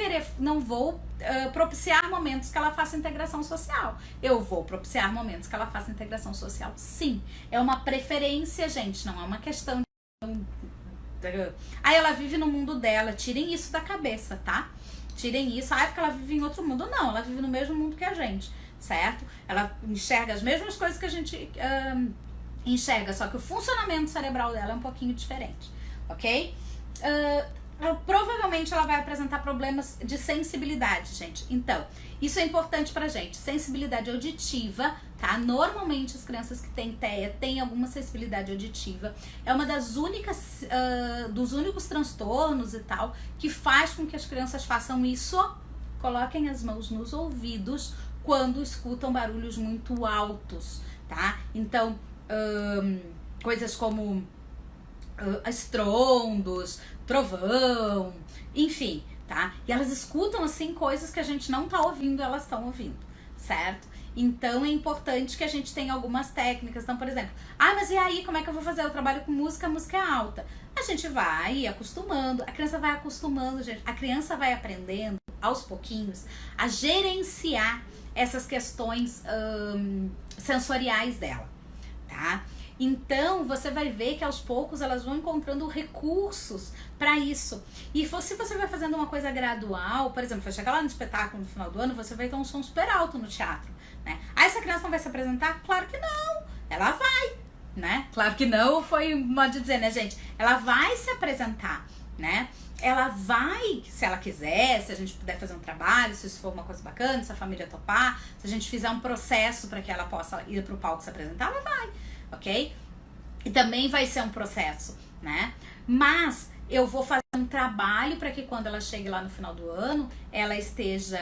propiciar momentos que ela faça integração social. Eu vou propiciar momentos que ela faça integração social, sim. É uma preferência, gente, não é uma questão de... Aí ela vive no mundo dela, tirem isso da cabeça, tá? Tirem isso, porque ela vive em outro mundo. Não, ela vive no mesmo mundo que a gente, certo? Ela enxerga as mesmas coisas que a gente enxerga, só que o funcionamento cerebral dela é um pouquinho diferente, ok? Provavelmente ela vai apresentar problemas de sensibilidade, gente. Então, isso é importante pra gente. Sensibilidade auditiva, tá? Normalmente as crianças que têm TEA têm alguma sensibilidade auditiva. É uma das únicas, dos únicos transtornos e tal, que faz com que as crianças façam isso. Coloquem as mãos nos ouvidos quando escutam barulhos muito altos, tá? Então, coisas como estrondos, trovão, enfim, tá? E elas escutam, assim, coisas que a gente não tá ouvindo, elas estão ouvindo, certo? Então é importante que a gente tenha algumas técnicas. Então, por exemplo, mas e aí, como é que eu vou fazer? Eu trabalho com música, a música é alta. A gente vai acostumando, a criança vai acostumando, gente. A criança vai aprendendo, aos pouquinhos, a gerenciar essas questões sensoriais dela, tá? Então, você vai ver que aos poucos elas vão encontrando recursos para isso. E se você vai fazendo uma coisa gradual, por exemplo, vai chegar lá no espetáculo no final do ano, você vai ter um som super alto no teatro, né? Aí essa criança não vai se apresentar? Claro que não! Ela vai, né? Claro que não foi um modo de dizer, né, gente? Ela vai se apresentar, né? Ela vai, se ela quiser, se a gente puder fazer um trabalho, se isso for uma coisa bacana, se a família topar, se a gente fizer um processo para que ela possa ir pro palco se apresentar, ela vai. Ok? E também vai ser um processo, né? Mas eu vou fazer um trabalho para que quando ela chegue lá no final do ano, ela esteja,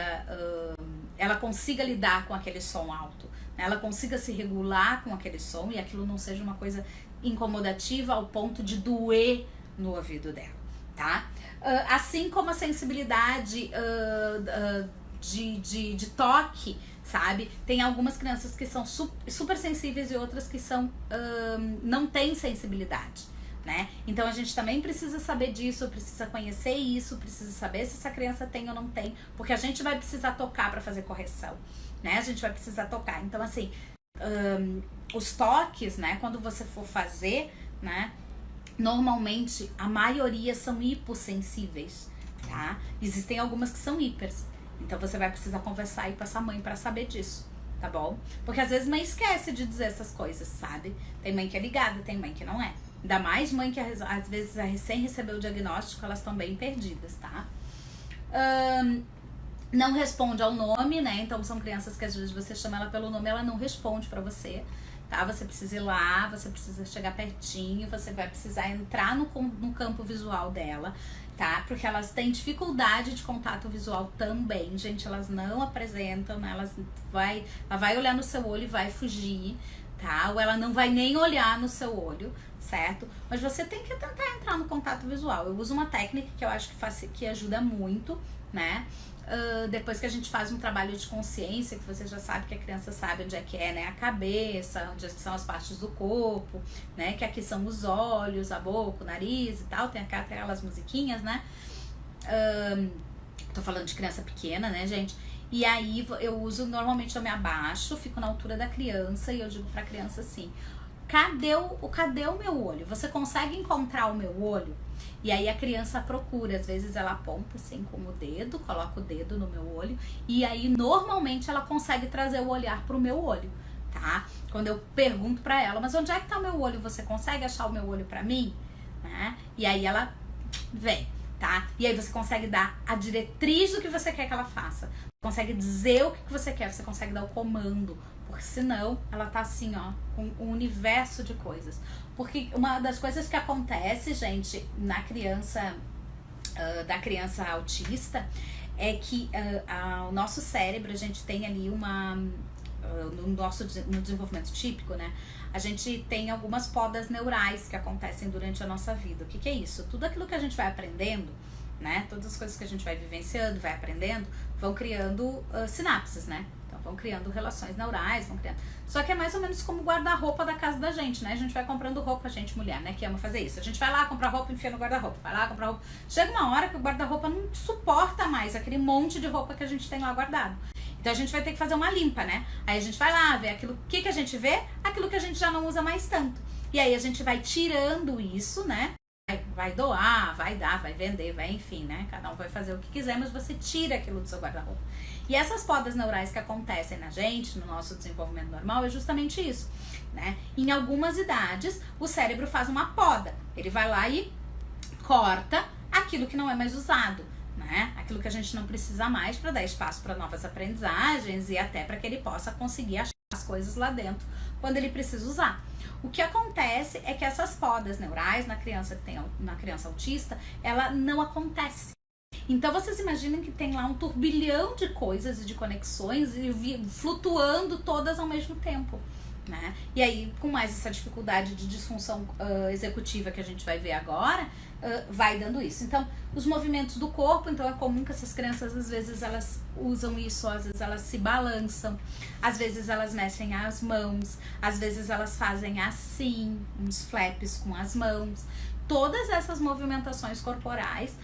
ela consiga lidar com aquele som alto, né? Ela consiga se regular com aquele som e aquilo não seja uma coisa incomodativa ao ponto de doer no ouvido dela, tá? Assim como a sensibilidade de toque, sabe? Tem algumas crianças que são super sensíveis e outras que são não têm sensibilidade, né? Então a gente também precisa saber disso, precisa conhecer isso, precisa saber se essa criança tem ou não tem, porque a gente vai precisar tocar para fazer correção, né? A gente vai precisar tocar. Então, assim, os toques, né? Quando você for fazer, né? Normalmente a maioria são hipossensíveis, tá? Existem algumas que são hipers. Então você vai precisar conversar aí com essa mãe pra saber disso, tá bom? Porque às vezes mãe esquece de dizer essas coisas, sabe? Tem mãe que é ligada, tem mãe que não é. Ainda mais mãe que às vezes recém recebeu o diagnóstico, elas estão bem perdidas, tá? Não responde ao nome, né? Então são crianças que às vezes você chama ela pelo nome, ela não responde pra você, tá? Você precisa ir lá, você precisa chegar pertinho, você vai precisar entrar no campo visual dela, tá? Porque elas têm dificuldade de contato visual também, gente. Elas não apresentam, né? Ela vai olhar no seu olho e vai fugir, tá? Ou ela não vai nem olhar no seu olho, certo? Mas você tem que tentar entrar no contato visual. Eu uso uma técnica que eu acho que ajuda muito, né? Depois que a gente faz um trabalho de consciência, que você já sabe que a criança sabe onde é que é, né? A cabeça, onde são as partes do corpo, né? Que aqui são os olhos, a boca, o nariz e tal. Tem aquelas musiquinhas, né? Tô falando de criança pequena, né, gente? E aí normalmente eu me abaixo, fico na altura da criança e eu digo pra criança assim: cadê o meu olho? Você consegue encontrar o meu olho? E aí a criança procura, às vezes ela aponta assim com o dedo, coloca o dedo no meu olho, e aí normalmente ela consegue trazer o olhar pro meu olho, tá? Quando eu pergunto pra ela, mas onde é que tá o meu olho? Você consegue achar o meu olho pra mim? Né? E aí ela vem, tá? E aí você consegue dar a diretriz do que você quer que ela faça, consegue dizer o que você quer, você consegue dar o comando, porque senão ela tá assim, ó, com um universo de coisas. Porque uma das coisas que acontece, gente, na criança, da criança autista, é que o nosso cérebro, a gente tem ali no desenvolvimento típico, né? A gente tem algumas podas neurais que acontecem durante a nossa vida. O que é isso? Tudo aquilo que a gente vai aprendendo, né? Todas as coisas que a gente vai vivenciando, vai aprendendo, vão criando sinapses, né? Então vão criando relações neurais, vão criando. Só que é mais ou menos como o guarda-roupa da casa da gente, né? A gente vai comprando roupa, a gente mulher, né? Que ama fazer isso. A gente vai lá comprar roupa, enfia no guarda-roupa, vai lá comprar roupa. Chega uma hora que o guarda-roupa não suporta mais aquele monte de roupa que a gente tem lá guardado. Então a gente vai ter que fazer uma limpa, né? Aí a gente vai lá ver aquilo, o que a gente vê? Aquilo que a gente já não usa mais tanto. E aí a gente vai tirando isso, né? Vai doar, vai dar, vai vender, vai, enfim, né? Cada um vai fazer o que quiser, mas você tira aquilo do seu guarda-roupa. E essas podas neurais que acontecem na gente, no nosso desenvolvimento normal, é justamente isso, né? Em algumas idades, o cérebro faz uma poda. Ele vai lá e corta aquilo que não é mais usado, né? Aquilo que a gente não precisa mais para dar espaço para novas aprendizagens e até para que ele possa conseguir achar as coisas lá dentro quando ele precisa usar. O que acontece é que essas podas neurais na criança autista, ela não acontece. Então vocês imaginem que tem lá um turbilhão de coisas e de conexões e flutuando todas ao mesmo tempo, né? E aí, com mais essa dificuldade de disfunção executiva que a gente vai ver agora, vai dando isso. Então, os movimentos do corpo, então é comum que essas crianças, às vezes, elas usam isso, às vezes elas se balançam, às vezes elas mexem as mãos, às vezes elas fazem assim, uns flaps com as mãos. Todas essas movimentações corporais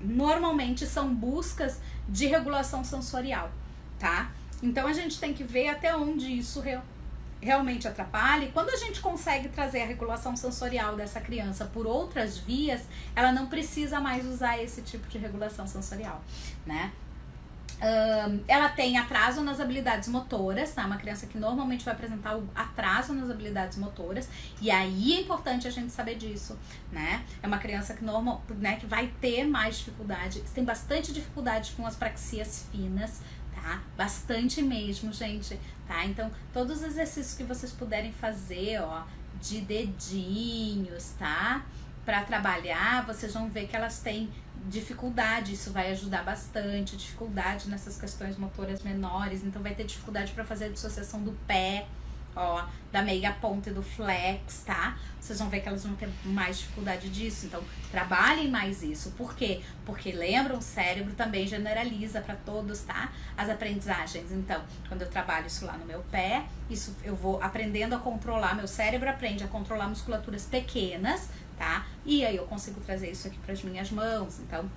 normalmente são buscas de regulação sensorial, tá? Então a gente tem que ver até onde isso realmente atrapalha. E quando a gente consegue trazer a regulação sensorial dessa criança por outras vias, ela não precisa mais usar esse tipo de regulação sensorial, né? Ela tem atraso nas habilidades motoras, tá? Uma criança que normalmente vai apresentar o atraso nas habilidades motoras, e aí é importante a gente saber disso, né? É uma criança que que vai ter mais dificuldade, tem bastante dificuldade com as praxias finas, tá? Bastante mesmo, gente, tá? Então, todos os exercícios que vocês puderem fazer, ó, de dedinhos, tá? Pra trabalhar, vocês vão ver que elas têm dificuldade, isso vai ajudar bastante, dificuldade nessas questões motoras menores, então vai ter dificuldade para fazer a dissociação do pé, ó, da meia ponta e do flex, tá? Vocês vão ver que elas vão ter mais dificuldade disso, então trabalhem mais isso. Por quê? Porque lembram, o cérebro também generaliza para todos, tá? As aprendizagens. Então, quando eu trabalho isso lá no meu pé, isso eu vou aprendendo a controlar, meu cérebro aprende a controlar musculaturas pequenas, tá? E aí eu consigo trazer isso aqui para as minhas mãos, então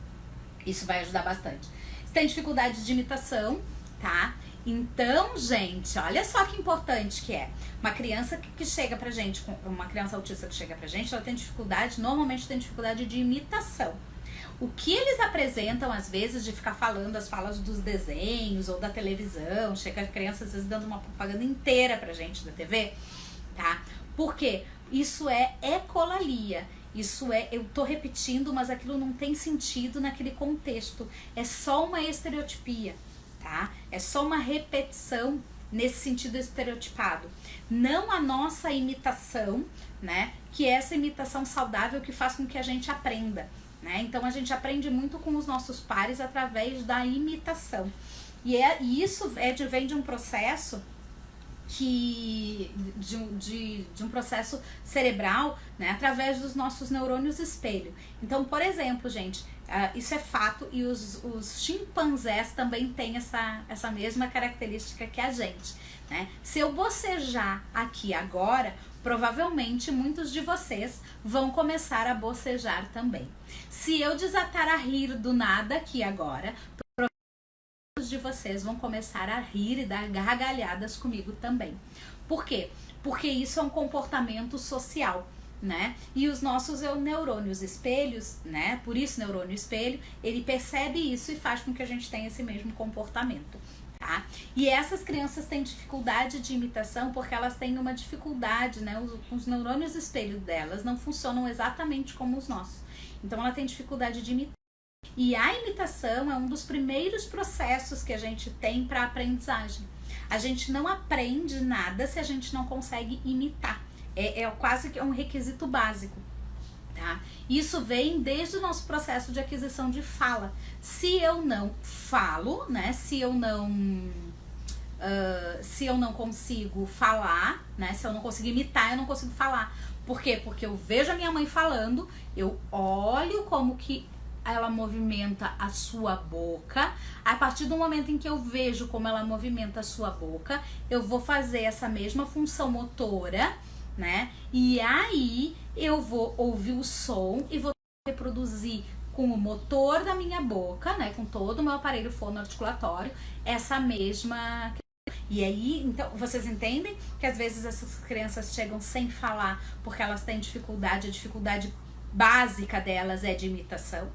isso vai ajudar bastante. Se tem dificuldade de imitação, tá? Então, gente, olha só que importante que é. Uma criança que chega pra gente, uma criança autista que chega pra gente, ela tem dificuldade, normalmente tem dificuldade de imitação. O que eles apresentam, às vezes, de ficar falando as falas dos desenhos ou da televisão, chega a criança, às vezes, dando uma propaganda inteira pra gente da TV, tá? Por quê? Isso é ecolalia. Isso é, eu tô repetindo, mas aquilo não tem sentido naquele contexto. É só uma estereotipia, tá? É só uma repetição nesse sentido estereotipado. Não a nossa imitação, né? Que é essa imitação saudável que faz com que a gente aprenda, né? Então a gente aprende muito com os nossos pares através da imitação. E isso vem de um processo de um processo cerebral, né, através dos nossos neurônios espelho. Então, por exemplo, gente, isso é fato, e os chimpanzés também têm essa mesma característica que a gente, né? Se eu bocejar aqui agora, provavelmente muitos de vocês vão começar a bocejar também. Se eu desatar a rir do nada aqui agora, de vocês vão começar a rir e dar gargalhadas comigo também. Por quê? Porque isso é um comportamento social, né? E os nossos neurônios espelhos, né? Por isso neurônio espelho, ele percebe isso e faz com que a gente tenha esse mesmo comportamento, tá? E essas crianças têm dificuldade de imitação porque elas têm uma dificuldade, né? Os neurônios espelho delas não funcionam exatamente como os nossos. Então ela tem dificuldade de imitar. E a imitação é um dos primeiros processos que a gente tem para aprendizagem. A gente não aprende nada se a gente não consegue imitar. É quase que um requisito básico, tá? Isso vem desde o nosso processo de aquisição de fala. Se eu não falo, né? Se eu não consigo falar, né? Se eu não consigo imitar, eu não consigo falar. Por quê? Porque eu vejo a minha mãe falando, eu olho como que ela movimenta a sua boca. A partir do momento em que eu vejo como ela movimenta a sua boca, eu vou fazer essa mesma função motora, né? E aí eu vou ouvir o som e vou reproduzir com o motor da minha boca, né? Com todo o meu aparelho fonoarticulatório, essa mesma... E aí, então, vocês entendem que às vezes essas crianças chegam sem falar porque elas têm dificuldade, a dificuldade básica delas é de imitação.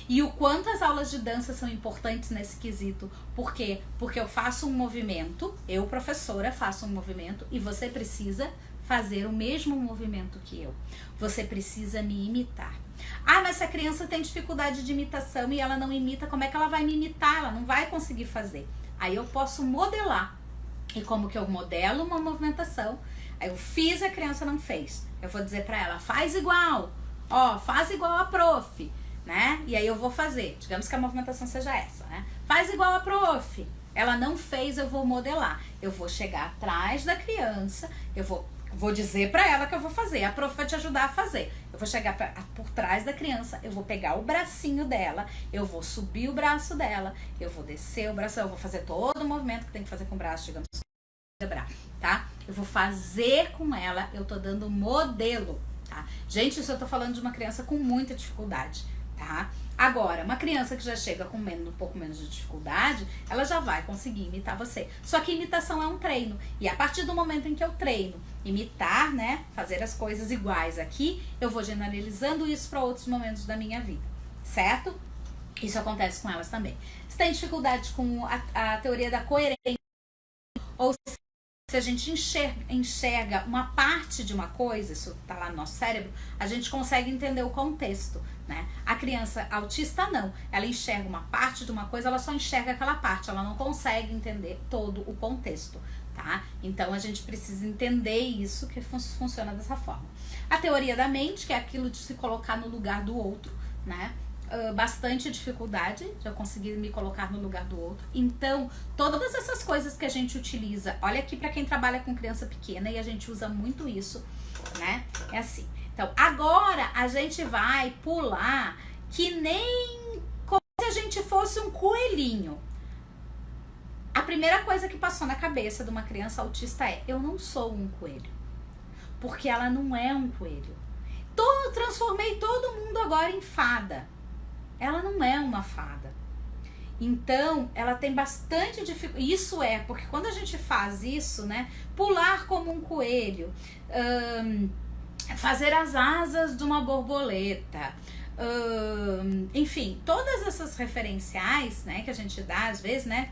E o quanto as aulas de dança são importantes nesse quesito. Por quê? Porque eu faço um movimento, eu, professora, faço um movimento e você precisa fazer o mesmo movimento que eu. Você precisa me imitar. Ah, mas se a criança tem dificuldade de imitação e ela não imita, como é que ela vai me imitar? Ela não vai conseguir fazer. Aí eu posso modelar. E como que eu modelo uma movimentação? Aí eu fiz, a criança não fez. Eu vou dizer pra ela, faz igual. Ó, faz igual a prof, né? E aí eu vou fazer. Digamos que a movimentação seja essa, né? Faz igual a prof. Ela não fez, eu vou modelar. Eu vou chegar atrás da criança, eu vou dizer pra ela que eu vou fazer. A prof vai te ajudar a fazer. Eu vou chegar por trás da criança, eu vou pegar o bracinho dela, eu vou subir o braço dela, eu vou descer o braço, eu vou fazer todo o movimento que tem que fazer com o braço, digamos, tá? Eu vou fazer com ela, eu tô dando modelo, tá? Gente, isso eu tô falando de uma criança com muita dificuldade, tá? Agora, uma criança que já chega com um pouco menos de dificuldade, ela já vai conseguir imitar você. Só que imitação é um treino. E a partir do momento em que eu treino, imitar, né, fazer as coisas iguais aqui, eu vou generalizando isso para outros momentos da minha vida, certo? Isso acontece com elas também. Se tem dificuldade com a teoria da coerência, ou se a gente enxerga uma parte de uma coisa, isso tá lá no nosso cérebro, a gente consegue entender o contexto, né? A criança autista não, ela enxerga uma parte de uma coisa, ela só enxerga aquela parte, ela não consegue entender todo o contexto, tá? Então a gente precisa entender isso, que funciona dessa forma. A teoria da mente, que é aquilo de se colocar no lugar do outro, né? Bastante dificuldade de eu conseguir me colocar no lugar do outro. Então, todas essas coisas que a gente utiliza, olha aqui para quem trabalha com criança pequena e a gente usa muito isso, né? É assim. Então, agora a gente vai pular que nem como se a gente fosse um coelhinho. A primeira coisa que passou na cabeça de uma criança autista é: eu não sou um coelho. Porque ela não é um coelho. Transformei todo mundo agora em fada. Ela não é uma fada. Então, ela tem bastante dificuldade. Isso é, porque quando a gente faz isso, né? Pular como um coelho, fazer as asas de uma borboleta, enfim, todas essas referenciais, né, que a gente dá às vezes, né,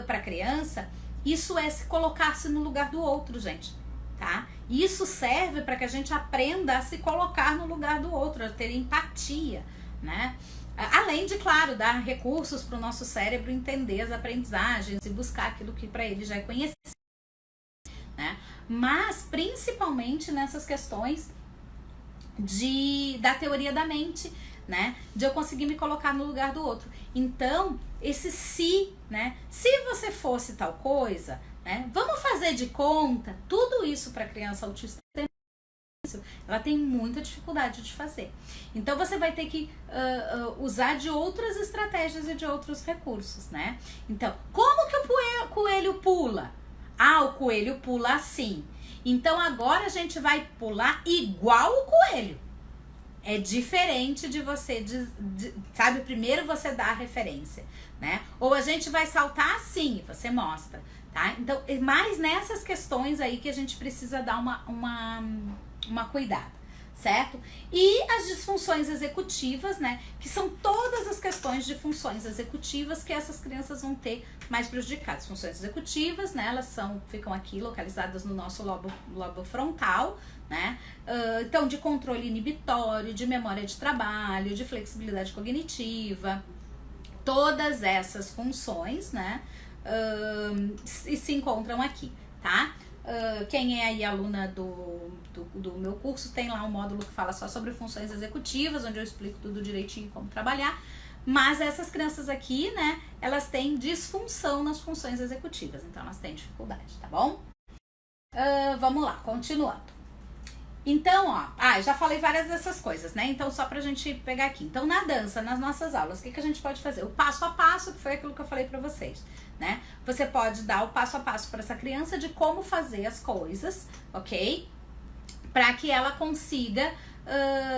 para criança, isso é se colocar-se no lugar do outro, gente, tá? Isso serve para que a gente aprenda a se colocar no lugar do outro, a ter empatia, né? Além de, claro, dar recursos para o nosso cérebro entender as aprendizagens e buscar aquilo que para ele já é conhecido, né? Mas principalmente nessas questões da teoria da mente, né? De eu conseguir me colocar no lugar do outro. Então, esse se, né? Se você fosse tal coisa, né? Vamos fazer de conta. Tudo isso para criança autista, ela tem muita dificuldade de fazer. Então você vai ter que usar de outras estratégias e de outros recursos, né? Então, como que o coelho pula? Ah, o coelho pula assim. Então agora a gente vai pular igual o coelho. É diferente de você, sabe? Primeiro você dá a referência, né? Ou a gente vai saltar assim, você mostra, tá? Então, mais nessas questões aí que a gente precisa dar uma cuidada, certo? E as disfunções executivas, né? Que são todas as questões de funções executivas que essas crianças vão ter mais prejudicadas. Funções executivas, né? Elas ficam aqui localizadas no nosso lobo frontal, né? Então, de controle inibitório, de memória de trabalho, de flexibilidade cognitiva, todas essas funções, né? Se encontram aqui, tá? Quem é aí aluna do meu curso tem lá um módulo que fala só sobre funções executivas, onde eu explico tudo direitinho como trabalhar. Mas essas crianças aqui, né, elas têm disfunção nas funções executivas, então elas têm dificuldade, tá bom? Vamos lá, continuando. Então, ó, já falei várias dessas coisas, né? Então, só pra gente pegar aqui. Então, na dança, nas nossas aulas, o que a gente pode fazer? O passo a passo, que foi aquilo que eu falei pra vocês, né? Você pode dar o passo a passo pra essa criança de como fazer as coisas, ok? Pra que ela consiga,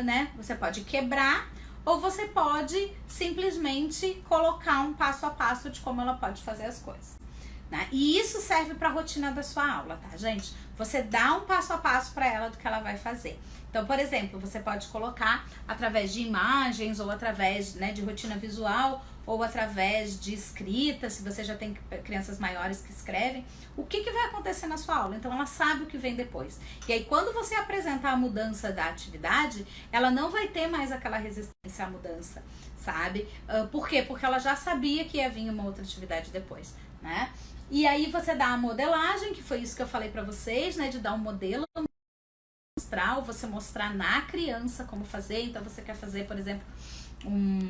né? Você pode quebrar ou você pode simplesmente colocar um passo a passo de como ela pode fazer as coisas. Né? E isso serve para a rotina da sua aula, tá, gente? Você dá um passo a passo para ela do que ela vai fazer. Então, por exemplo, você pode colocar através de imagens ou através, né, de rotina visual ou através de escrita, se você já tem crianças maiores que escrevem, o que vai acontecer na sua aula. Então, ela sabe o que vem depois. E aí, quando você apresentar a mudança da atividade, ela não vai ter mais aquela resistência à mudança, sabe? Por quê? Porque ela já sabia que ia vir uma outra atividade depois, né? E aí você dá a modelagem, que foi isso que eu falei pra vocês, né? De dar um modelo, mostrar, ou você mostrar na criança como fazer. Então você quer fazer, por exemplo, um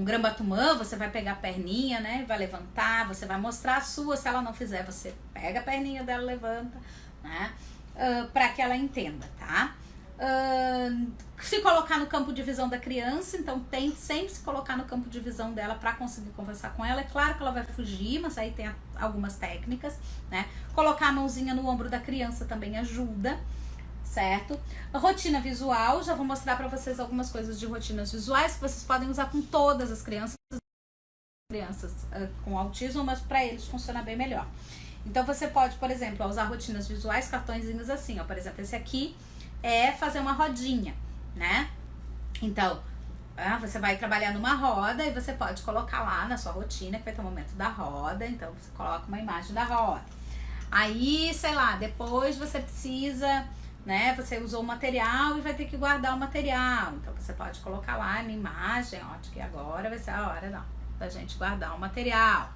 grambatumã, você vai pegar a perninha, né? Vai levantar, você vai mostrar a sua. Se ela não fizer, você pega a perninha dela, levanta, né? Pra que ela entenda, tá? Se colocar no campo de visão da criança, então tente sempre se colocar no campo de visão dela para conseguir conversar com ela. É claro que ela vai fugir, mas aí tem algumas técnicas, né? Colocar a mãozinha no ombro da criança também ajuda, certo? A rotina visual, já vou mostrar para vocês algumas coisas de rotinas visuais que vocês podem usar com todas as crianças com autismo, mas para eles funciona bem melhor. Então você pode, por exemplo, usar rotinas visuais, cartõezinhos assim, ó, por exemplo, esse aqui é fazer uma rodinha, né? Então, você vai trabalhar numa roda e você pode colocar lá na sua rotina que vai ter o momento da roda, então você coloca uma imagem da roda. Aí, sei lá, depois você precisa, né? Você usou o material e vai ter que guardar o material. Então você pode colocar lá uma imagem, ó, de que agora vai ser a hora da gente guardar o material.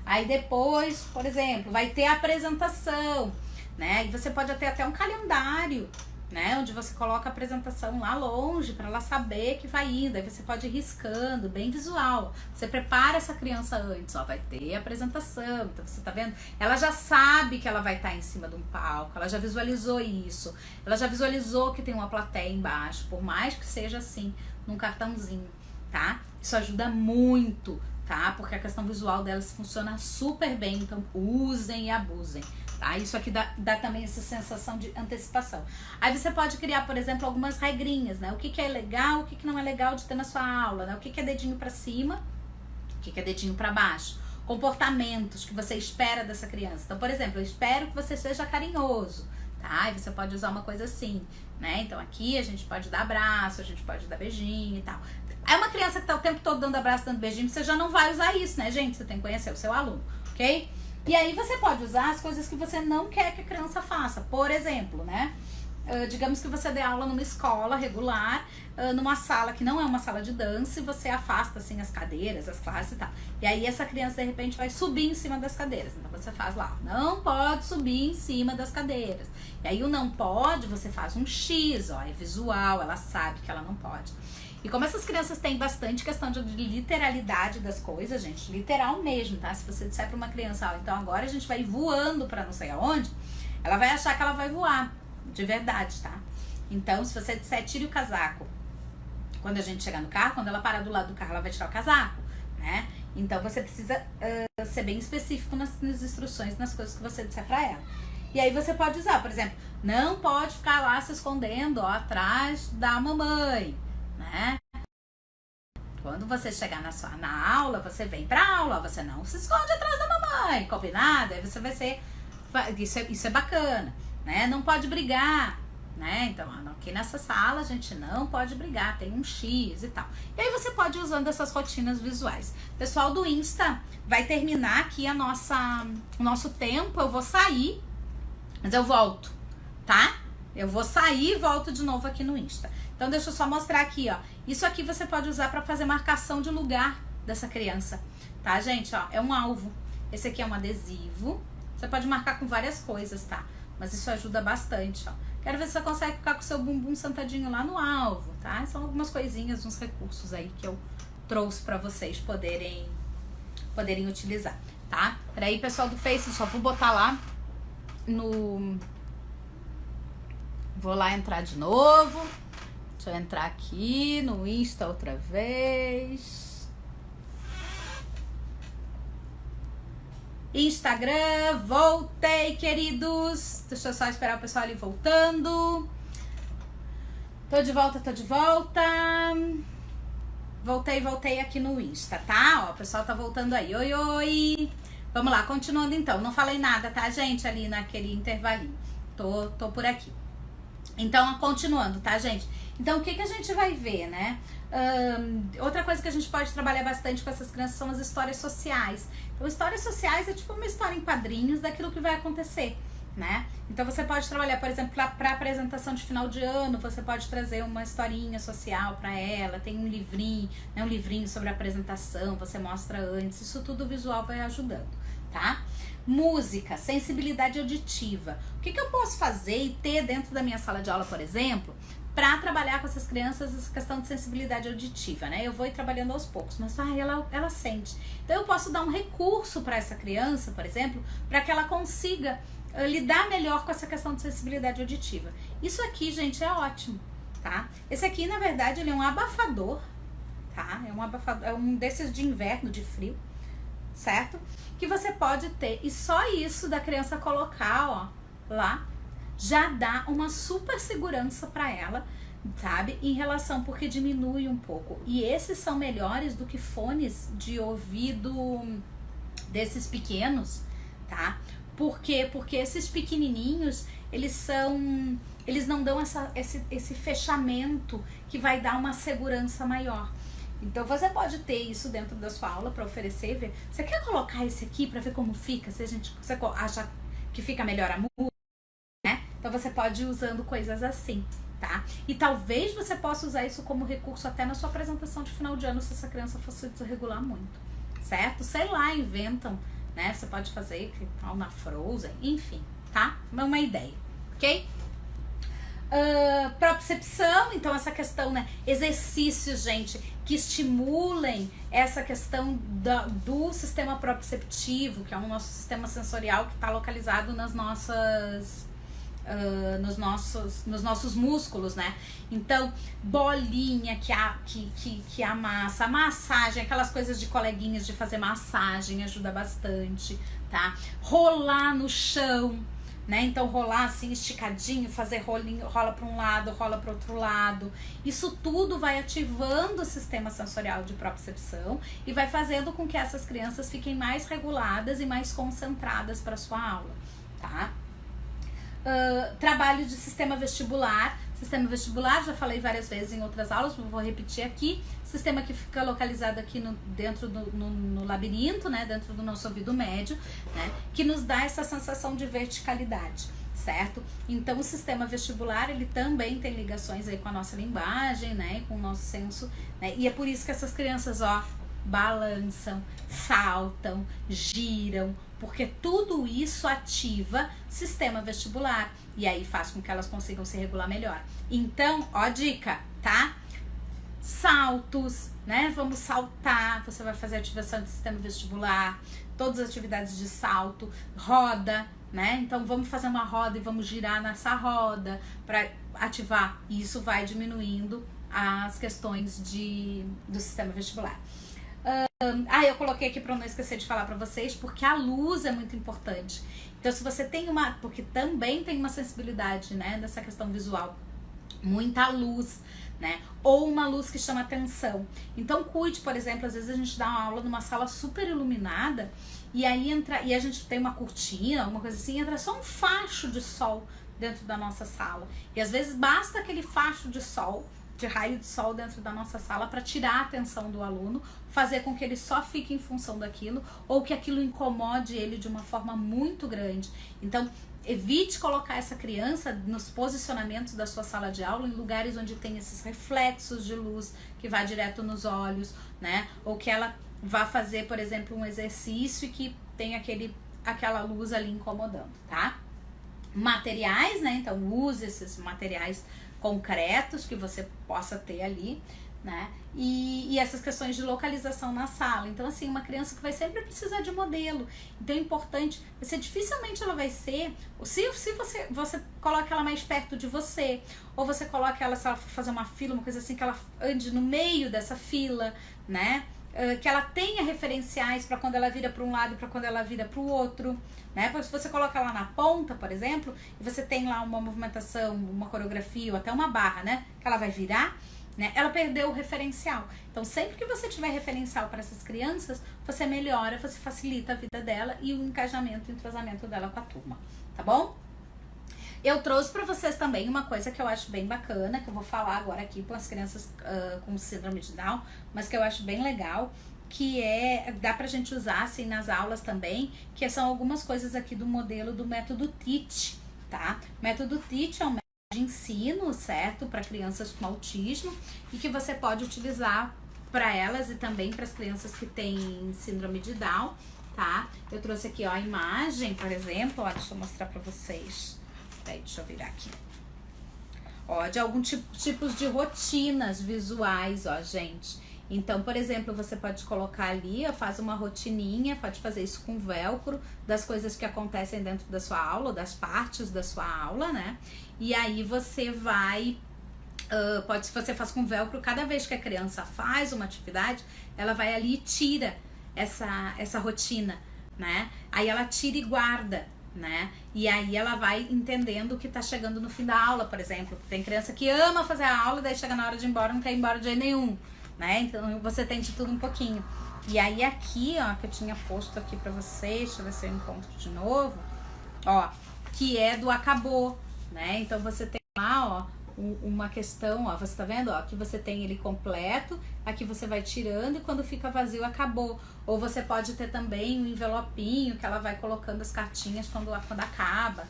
Aí depois, por exemplo, vai ter a apresentação, né? E você pode ter até um calendário, né, onde você coloca a apresentação lá longe para ela saber que vai indo. Aí você pode ir riscando, bem visual. Você prepara essa criança antes, ó, vai ter a apresentação. Então você tá vendo? Ela já sabe que ela vai estar em cima de um palco, ela já visualizou isso. Ela já visualizou que tem uma plateia embaixo, por mais que seja assim, num cartãozinho, tá? Isso ajuda muito, tá? Porque a questão visual delas funciona super bem, então usem e abusem. Tá? Isso aqui dá também essa sensação de antecipação. Aí você pode criar, por exemplo, algumas regrinhas, né? O que é legal, o que não é legal de ter na sua aula, né? O que é dedinho pra cima, o que é dedinho pra baixo. Comportamentos que você espera dessa criança. Então, por exemplo, eu espero que você seja carinhoso, tá? E você pode usar uma coisa assim, né? Então aqui a gente pode dar abraço, a gente pode dar beijinho e tal. É uma criança que tá o tempo todo dando abraço, dando beijinho, você já não vai usar isso, né, gente? Você tem que conhecer o seu aluno, ok? E aí você pode usar as coisas que você não quer que a criança faça. Por exemplo, né? Digamos que você dê aula numa escola regular, numa sala que não é uma sala de dança, e você afasta assim as cadeiras, as classes e tal. E aí essa criança de repente vai subir em cima das cadeiras. Então você faz lá, não pode subir em cima das cadeiras. E aí o não pode, você faz um X, ó, é visual, ela sabe que ela não pode. E como essas crianças têm bastante questão de literalidade das coisas, gente, literal mesmo, tá? Se você disser pra uma criança, ó, então agora a gente vai voando pra não sei aonde, ela vai achar que ela vai voar, de verdade, tá? Então, se você disser, tire o casaco, quando a gente chegar no carro, quando ela parar do lado do carro, ela vai tirar o casaco, né? Então, você precisa ser bem específico nas instruções, nas coisas que você disser pra ela. E aí você pode usar, por exemplo, não pode ficar lá se escondendo, ó, atrás da mamãe, né? Quando você chegar na aula, você vem pra aula, você não se esconde atrás da mamãe, combinado? Aí você vai ser... Isso é bacana, né? Não pode brigar, né? Então, aqui nessa sala a gente não pode brigar, tem um X e tal. E aí você pode ir usando essas rotinas visuais. Pessoal do Insta, vai terminar aqui o nosso tempo, eu vou sair, mas eu volto, tá? Eu vou sair e volto de novo aqui no Insta. Então deixa eu só mostrar aqui, ó. Isso aqui você pode usar para fazer marcação de lugar dessa criança, tá, gente? Ó, é um alvo. Esse aqui é um adesivo. Você pode marcar com várias coisas, tá? Mas isso ajuda bastante, ó. Quero ver se você consegue ficar com o seu bumbum sentadinho lá no alvo, tá? São algumas coisinhas, uns recursos aí que eu trouxe para vocês poderem utilizar, tá? Peraí, pessoal do Face, só vou botar lá Vou lá entrar de novo. Deixa eu entrar aqui no Insta outra vez. Instagram, voltei, queridos. Deixa eu só esperar o pessoal ali voltando. Tô de volta. Voltei aqui no Insta, tá? Ó, o pessoal tá voltando aí. Oi. Vamos lá, continuando então. Não falei nada, tá, gente? Ali naquele intervalinho. Tô por aqui. Então, continuando, tá, gente? Então, o que a gente vai ver, né? Outra coisa que a gente pode trabalhar bastante com essas crianças são as histórias sociais. Então, histórias sociais é tipo uma história em quadrinhos daquilo que vai acontecer, né? Então, você pode trabalhar, por exemplo, para apresentação de final de ano, você pode trazer uma historinha social para ela, tem um livrinho, né? Um livrinho sobre a apresentação, você mostra antes, isso tudo o visual vai ajudando, tá? Música, sensibilidade auditiva. O que eu posso fazer e ter dentro da minha sala de aula, por exemplo, para trabalhar com essas crianças essa questão de sensibilidade auditiva, né? Eu vou ir trabalhando aos poucos, mas ela sente. Então eu posso dar um recurso para essa criança, por exemplo, para que ela consiga lidar melhor com essa questão de sensibilidade auditiva. Isso aqui, gente, é ótimo, tá? Esse aqui, na verdade, ele é um abafador, tá? É um abafador, é um desses de inverno, de frio, certo? Que você pode ter, e só isso da criança colocar, ó, lá, já dá uma super segurança para ela, sabe? Em relação, porque diminui um pouco. E esses são melhores do que fones de ouvido desses pequenos, tá? Por quê? Porque esses pequenininhos, eles não dão esse fechamento que vai dar uma segurança maior. Então você pode ter isso dentro da sua aula para oferecer, ver. Você quer colocar esse aqui para ver como fica? Se você acha que fica melhor a música, né? Então você pode ir usando coisas assim, tá? E talvez você possa usar isso como recurso até na sua apresentação de final de ano, se essa criança fosse desregular muito, certo? Sei lá, inventam, né? Você pode fazer na Frozen, enfim, tá? É uma ideia, ok? Propriocepção, então essa questão, né? Exercícios, gente, que estimulem essa questão do sistema proprioceptivo, que é o nosso sistema sensorial que está localizado nas nossas... nos nossos músculos, né? Então, bolinha que amassa, massagem, aquelas coisas de coleguinhas de fazer massagem ajuda bastante, tá? Rolar no chão, né? Então, rolar assim esticadinho, fazer rolinho, rola para um lado, rola para outro lado. Isso tudo vai ativando o sistema sensorial de propriocepção e vai fazendo com que essas crianças fiquem mais reguladas e mais concentradas para sua aula, tá? Trabalho de sistema vestibular. Sistema vestibular, já falei várias vezes em outras aulas, vou repetir aqui. Sistema que fica localizado aqui dentro no labirinto, né, dentro do nosso ouvido médio, né, que nos dá essa sensação de verticalidade, certo? Então o sistema vestibular, ele também tem ligações aí com a nossa linguagem, né, com o nosso senso, né, e é por isso que essas crianças, ó, balançam, saltam, giram, porque tudo isso ativa sistema vestibular e aí faz com que elas consigam se regular melhor. Então, ó, dica, tá? Saltos, né? Vamos saltar, você vai fazer ativação do sistema vestibular, todas as atividades de salto, roda, né? Então, vamos fazer uma roda e vamos girar nessa roda para ativar. E isso vai diminuindo as questões do sistema vestibular. Eu coloquei aqui para não esquecer de falar para vocês, porque a luz é muito importante. Então, se você tem porque também tem uma sensibilidade, né, dessa questão visual, muita luz, né, ou uma luz que chama atenção. Então, cuide, por exemplo, às vezes a gente dá uma aula numa sala super iluminada e aí e a gente tem uma cortina, alguma coisa assim, entra só um facho de sol dentro da nossa sala. E às vezes basta aquele facho de sol, de raio de sol dentro da nossa sala para tirar a atenção do aluno, fazer com que ele só fique em função daquilo ou que aquilo incomode ele de uma forma muito grande. Então, evite colocar essa criança nos posicionamentos da sua sala de aula em lugares onde tem esses reflexos de luz que vai direto nos olhos, né? Ou que ela vá fazer, por exemplo, um exercício e que tem aquela luz ali incomodando, tá? Materiais, né? Então, use esses materiais concretos que você possa ter ali, né? E essas questões de localização na sala. Então, assim, uma criança que vai sempre precisar de modelo. Então é importante, você dificilmente ela vai ser, se você coloca ela mais perto de você, ou você coloca ela, se ela for fazer uma fila, uma coisa assim, que ela ande no meio dessa fila, né? Que ela tenha referenciais para quando ela vira para um lado e para quando ela vira para o outro, né? Porque se você coloca ela na ponta, por exemplo, e você tem lá uma movimentação, uma coreografia ou até uma barra, né? Que ela vai virar, né? Ela perdeu o referencial. Então, sempre que você tiver referencial para essas crianças, você melhora, você facilita a vida dela e o engajamento, o entrosamento dela com a turma, tá bom? Eu trouxe para vocês também uma coisa que eu acho bem bacana, que eu vou falar agora aqui com as crianças com síndrome de Down, mas que eu acho bem legal, que dá pra gente usar assim nas aulas também, que são algumas coisas aqui do modelo do método TEACH, tá? O método TEACH é um método de ensino, certo? Para crianças com autismo e que você pode utilizar para elas e também para as crianças que têm síndrome de Down, tá? Eu trouxe aqui, ó, a imagem, por exemplo, ó, deixa eu mostrar para vocês. Peraí, deixa eu virar aqui. Ó, de alguns tipos de rotinas visuais, ó, gente. Então, por exemplo, você pode colocar ali, ó, faz uma rotininha, pode fazer isso com velcro, das coisas que acontecem dentro da sua aula, das partes da sua aula, né? E aí você vai, se você faz com velcro, cada vez que a criança faz uma atividade, ela vai ali e tira essa rotina, né? Aí ela tira e guarda, né? E aí ela vai entendendo que tá chegando no fim da aula, por exemplo. Tem criança que ama fazer a aula, daí chega na hora de ir embora, não quer ir embora de jeito nenhum, né? Então você tem de tudo um pouquinho. E aí aqui, ó, que eu tinha posto aqui pra vocês, deixa eu ver se eu encontro de novo, ó, que é do acabou, né? Então você tem lá, ó, uma questão, ó, você tá vendo, ó, aqui você tem ele completo, aqui você vai tirando e quando fica vazio acabou. Ou você pode ter também um envelopinho que ela vai colocando as cartinhas quando acaba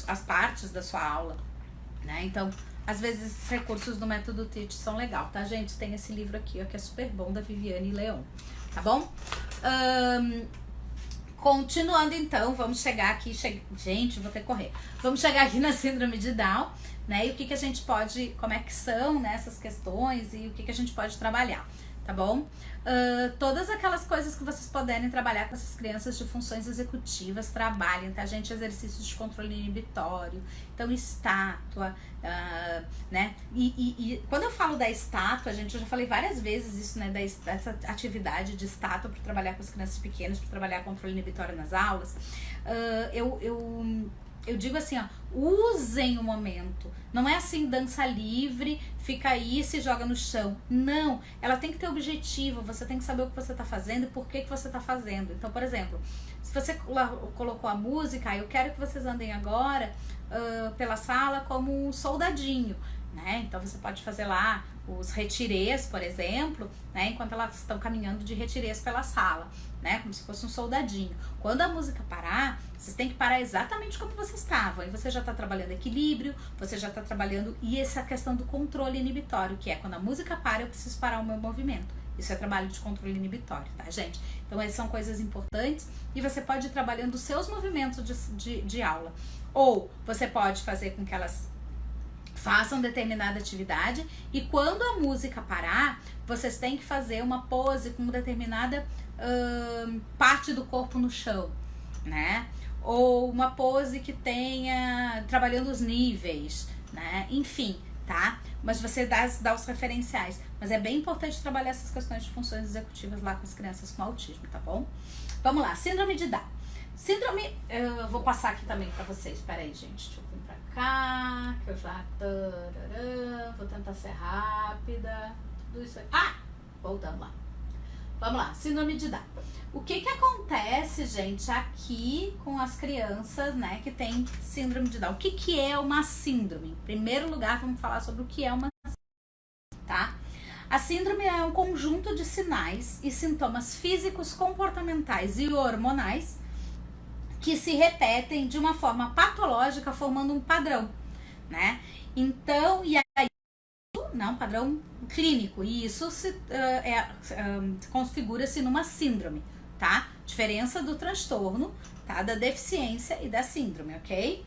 as partes da sua aula, né? Então, às vezes esses recursos do método TEACH são legal, tá, gente? Tem esse livro aqui, ó, que é super bom, da Viviane Leon, tá bom? Continuando então, vamos chegar aqui, gente, vou ter que correr. Vamos chegar aqui na síndrome de Down, né? E o que a gente pode, como é que são, né, essas questões e o que a gente pode trabalhar, tá bom? Todas aquelas coisas que vocês puderem trabalhar com essas crianças de funções executivas, trabalhem, tá, gente? Exercícios de controle inibitório, então estátua, né? E quando eu falo da estátua, gente, eu já falei várias vezes isso, né? Dessa atividade de estátua para trabalhar com as crianças pequenas, para trabalhar controle inibitório nas aulas. Eu digo assim, ó, usem o momento. Não é assim, dança livre, fica aí e se joga no chão. Não, ela tem que ter objetivo, você tem que saber o que você tá fazendo e por que você tá fazendo. Então, por exemplo, se você colocou a música, eu quero que vocês andem agora pela sala como um soldadinho, né? Então você pode fazer lá os retirês, por exemplo, né? Enquanto elas estão caminhando de retirês pela sala, né? Como se fosse um soldadinho. Quando a música parar, vocês têm que parar exatamente como vocês estavam. E você já está trabalhando equilíbrio, você já está trabalhando... E essa questão do controle inibitório, que é quando a música para, eu preciso parar o meu movimento. Isso é trabalho de controle inibitório, tá, gente? Então, essas são coisas importantes e você pode ir trabalhando os seus movimentos de aula. Ou você pode fazer com que elas façam determinada atividade e quando a música parar, vocês têm que fazer uma pose com determinada parte do corpo no chão, né? Ou uma pose que tenha trabalhando os níveis, né? Enfim, tá? Mas você dá os referenciais. Mas é bem importante trabalhar essas questões de funções executivas lá com as crianças com autismo, tá bom? Vamos lá, síndrome de Down. Síndrome, eu vou passar aqui também pra vocês. Pera aí, gente, deixa eu vir pra cá, que eu já... Vou tentar ser rápida. Tudo isso aí. Voltando lá. Vamos lá, síndrome de Down. O que acontece, gente, aqui com as crianças, né, que tem síndrome de Down? O que é uma síndrome? Em primeiro lugar, vamos falar sobre o que é uma síndrome, tá? A síndrome é um conjunto de sinais e sintomas físicos, comportamentais e hormonais que se repetem de uma forma patológica, formando um padrão, né? Então, e aí, não, padrão clínico, e isso configura-se numa síndrome, tá? Diferença do transtorno, tá? Da deficiência e da síndrome, ok?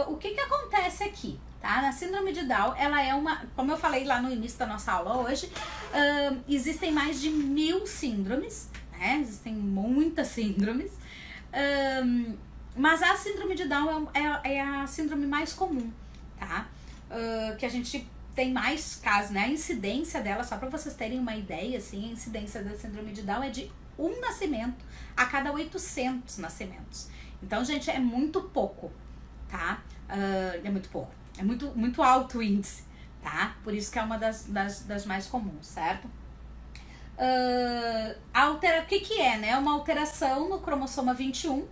O que acontece aqui, tá? Na síndrome de Down, ela é uma, como eu falei lá no início da nossa aula hoje, existem mais de 1000 síndromes, né? Existem muitas síndromes, mas a síndrome de Down é a síndrome mais comum, tá? Que a gente tem mais casos, né? A incidência dela, só para vocês terem uma ideia, assim, a incidência da síndrome de Down é de 1 nascimento a cada 800 nascimentos. Então, gente, é muito pouco, tá? É muito pouco. É muito alto o índice, tá? Por isso que é uma das mais comuns, certo? O que é, né? Uma alteração no cromossoma 21,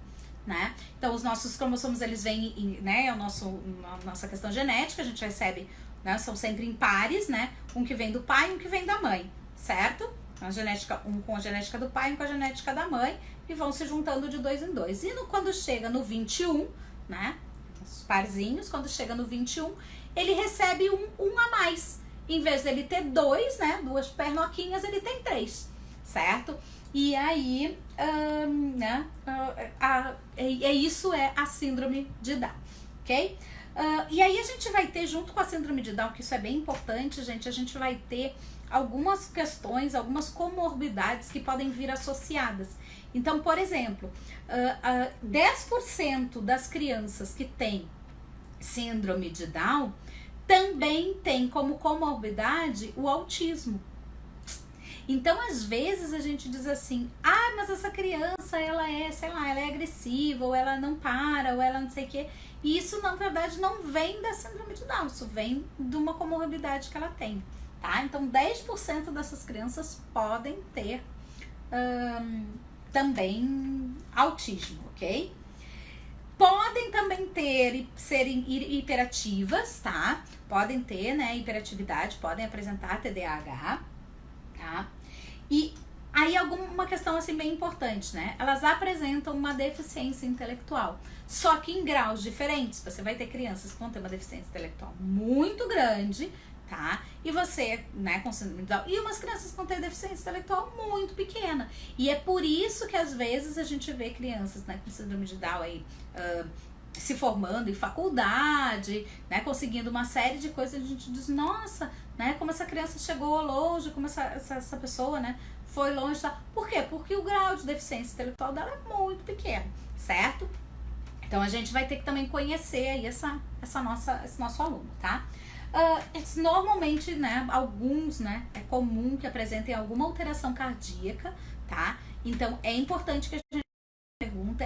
né? Então, os nossos cromossomos, eles vêm, né? A nossa questão genética, a gente recebe, né? São sempre em pares, né? Um que vem do pai e um que vem da mãe, certo? A genética, um com a genética do pai e um com a genética da mãe, e vão se juntando de 2 em 2. E quando chega no 21, né? Os parzinhos, quando chega no 21, ele recebe um a mais. Em vez dele ter 2, né? 2 pernoquinhas, ele tem 3, certo? E aí, né? Isso é a síndrome de Down, ok? E aí a gente vai ter, junto com a síndrome de Down, que isso é bem importante, gente, a gente vai ter algumas questões, algumas comorbidades que podem vir associadas. Então, por exemplo, 10% das crianças que têm síndrome de Down também tem como comorbidade o autismo. Então, às vezes a gente diz assim, mas essa criança, ela é, sei lá, ela é agressiva, ou ela não para, ou ela não sei o quê. E isso, na verdade, não vem da síndrome de Down, isso vem de uma comorbidade que ela tem, tá? Então, 10% dessas crianças podem ter também autismo, ok? Podem também serem hiperativas, tá? Podem ter, né, hiperatividade, podem apresentar TDAH, tá? E aí uma questão assim bem importante, né? Elas apresentam uma deficiência intelectual, só que em graus diferentes. Você vai ter crianças que vão ter uma deficiência intelectual muito grande, tá? E você, né, com síndrome de Down, e umas crianças que vão ter deficiência intelectual muito pequena. E é por isso que às vezes a gente vê crianças, né, com síndrome de Down aí se formando em faculdade, né, conseguindo uma série de coisas, e a gente diz, nossa, né, como essa criança chegou longe, como essa pessoa, né, foi longe, tá? Por quê? Porque o grau de deficiência intelectual dela é muito pequeno, certo? Então a gente vai ter que também conhecer aí esse nosso aluno, tá? Normalmente, né, alguns, né, é comum que apresentem alguma alteração cardíaca, tá? Então é importante que a gente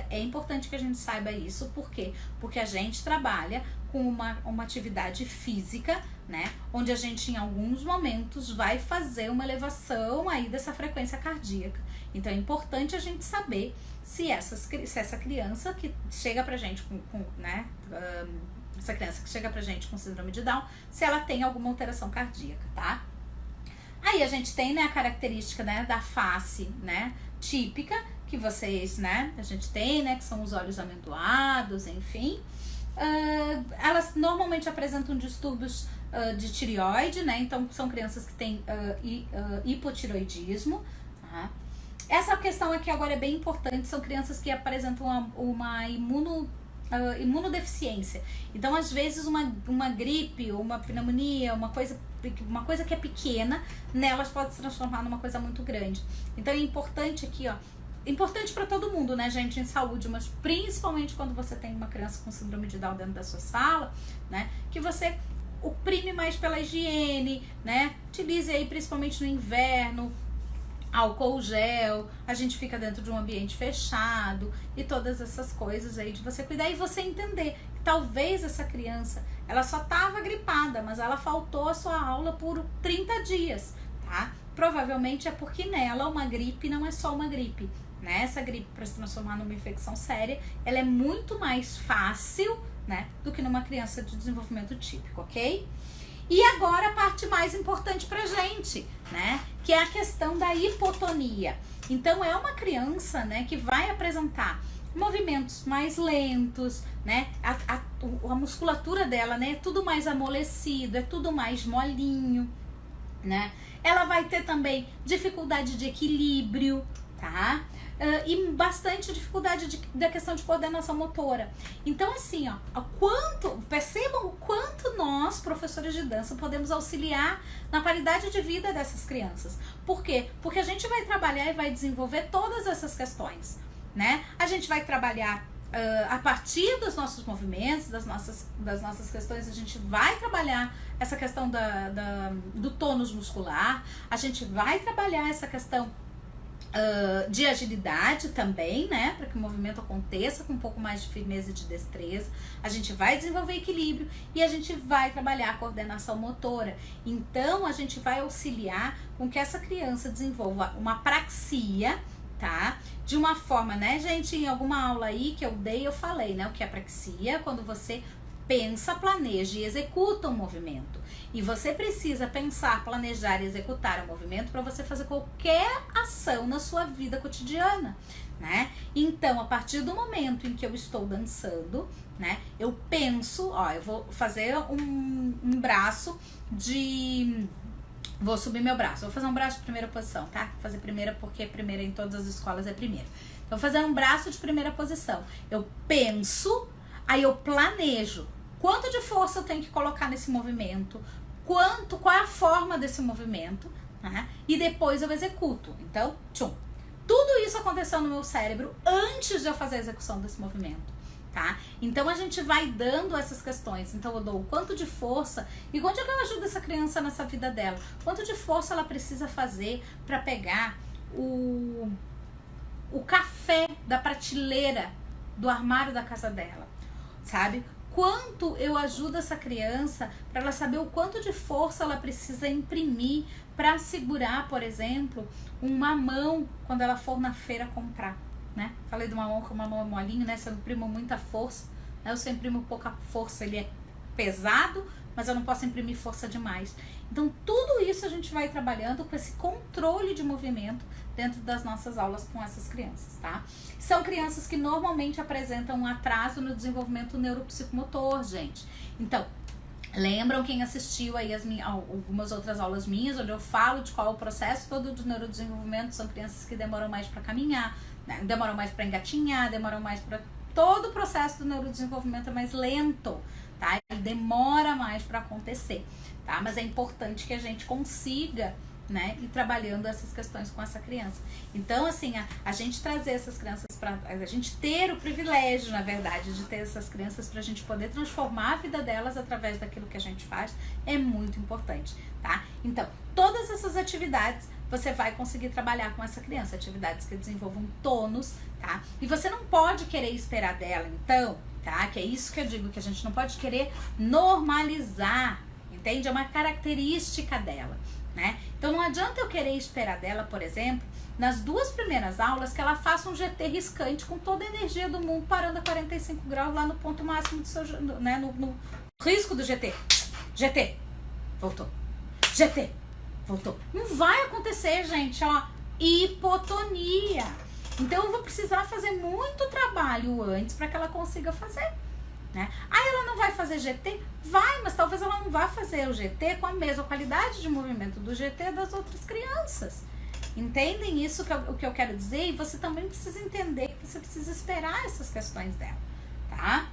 é importante que a gente saiba isso. Por quê? Porque a gente trabalha com uma atividade física, né? Onde a gente, em alguns momentos, vai fazer uma elevação aí dessa frequência cardíaca. Então, é importante a gente saber se essa criança que chega pra gente né? Essa criança que chega pra gente com síndrome de Down, se ela tem alguma alteração cardíaca, tá? Aí a gente tem, né, a característica, né, da face, né, típica, que vocês, né, a gente tem, né, que são os olhos amendoados, enfim. Elas normalmente apresentam distúrbios de tireoide, né, então são crianças que têm hipotireoidismo, tá? Essa questão aqui agora é bem importante, são crianças que apresentam uma imunodeficiência. Então, às vezes, uma gripe, uma pneumonia, uma coisa que é pequena, nelas pode se transformar numa coisa muito grande. Então, é importante aqui, ó, importante para todo mundo, né, gente, em saúde, mas principalmente quando você tem uma criança com síndrome de Down dentro da sua sala, né, que você oprime mais pela higiene, né, utilize aí principalmente no inverno, álcool gel, a gente fica dentro de um ambiente fechado e todas essas coisas aí de você cuidar e você entender que talvez essa criança, ela só estava gripada, mas ela faltou a sua aula por 30 dias, tá? Provavelmente é porque nela uma gripe não é só uma gripe, né? Essa gripe, para se transformar numa infecção séria, ela é muito mais fácil, né, do que numa criança de desenvolvimento típico, ok? E agora a parte mais importante pra gente, né, que é a questão da hipotonia. Então é uma criança, né, que vai apresentar movimentos mais lentos, né, a musculatura dela, né, é tudo mais amolecido, é tudo mais molinho, né. Ela vai ter também dificuldade de equilíbrio, tá? e bastante dificuldade da questão de coordenação motora. Então, assim, ó, percebam o quanto nós, professores de dança, podemos auxiliar na qualidade de vida dessas crianças. Por quê? Porque a gente vai trabalhar e vai desenvolver todas essas questões, né? A gente vai trabalhar a partir dos nossos movimentos, das nossas questões, a gente vai trabalhar essa questão do tônus muscular, a gente vai trabalhar essa questão de agilidade também, né, para que o movimento aconteça com um pouco mais de firmeza e de destreza. A gente vai desenvolver equilíbrio e a gente vai trabalhar a coordenação motora. Então, a gente vai auxiliar com que essa criança desenvolva uma praxia, tá? De uma forma, né, gente, em alguma aula aí que eu dei, eu falei, né, o que é praxia, quando você pensa, planeja e executa um movimento. E você precisa pensar, planejar e executar um movimento para você fazer qualquer ação na sua vida cotidiana, né? Então, a partir do momento em que eu estou dançando, né, eu penso, ó, eu vou fazer um braço de... Vou subir meu braço, vou fazer um braço de primeira posição, tá? Vou fazer primeira porque primeira em todas as escolas é primeira. Então, vou fazer um braço de primeira posição. Eu penso, aí eu planejo. Quanto de força eu tenho que colocar nesse movimento? Qual é a forma desse movimento? Né? E depois eu executo. Então, tudo isso aconteceu no meu cérebro antes de eu fazer a execução desse movimento. Tá? Então a gente vai dando essas questões. Então eu dou o quanto de força e onde é que eu ajudo essa criança nessa vida dela? Quanto de força ela precisa fazer para pegar o café da prateleira do armário da casa dela, sabe? Quanto eu ajudo essa criança para ela saber o quanto de força ela precisa imprimir para segurar, por exemplo, um mamão quando ela for na feira comprar, né? Falei do mamão, que o mamão é molinho, né? Se eu imprimo muita força, né? Eu só imprimo pouca força, ele é pesado, mas eu não posso imprimir força demais. Então, tudo isso a gente vai trabalhando com esse controle de movimento dentro das nossas aulas com essas crianças, tá? São crianças que normalmente apresentam um atraso no desenvolvimento neuropsicomotor, gente. Então, lembram quem assistiu aí algumas outras aulas minhas, onde eu falo de qual é o processo todo de neurodesenvolvimento? São crianças que demoram mais para caminhar, né? Demoram mais para engatinhar, demoram mais para... Todo o processo do neurodesenvolvimento é mais lento, tá? Ele demora mais para acontecer, tá? Mas é importante que a gente consiga, né, ir trabalhando essas questões com essa criança. Então, assim, a gente trazer essas crianças para a gente ter o privilégio, na verdade, de ter essas crianças para a gente poder transformar a vida delas através daquilo que a gente faz, é muito importante, tá? Então, todas essas atividades você vai conseguir trabalhar com essa criança, atividades que desenvolvam tônus, tá? E você não pode querer esperar dela, então, tá? Que é isso que eu digo, que a gente não pode querer normalizar, entende? É uma característica dela, né? Então não adianta eu querer esperar dela, por exemplo, nas 2 primeiras aulas que ela faça um GT riscante com toda a energia do mundo parando a 45 graus lá no ponto máximo do seu, né, no risco do GT. GT, voltou. GT, voltou. Não vai acontecer, gente, ó, hipotonia. Então eu vou precisar fazer muito trabalho antes para que ela consiga fazer, né? Aí ela não vai fazer GT? Vai, mas talvez ela não vá fazer o GT com a mesma qualidade de movimento do GT das outras crianças. Entendem isso o que eu quero dizer? E você também precisa entender que você precisa esperar essas questões dela, tá?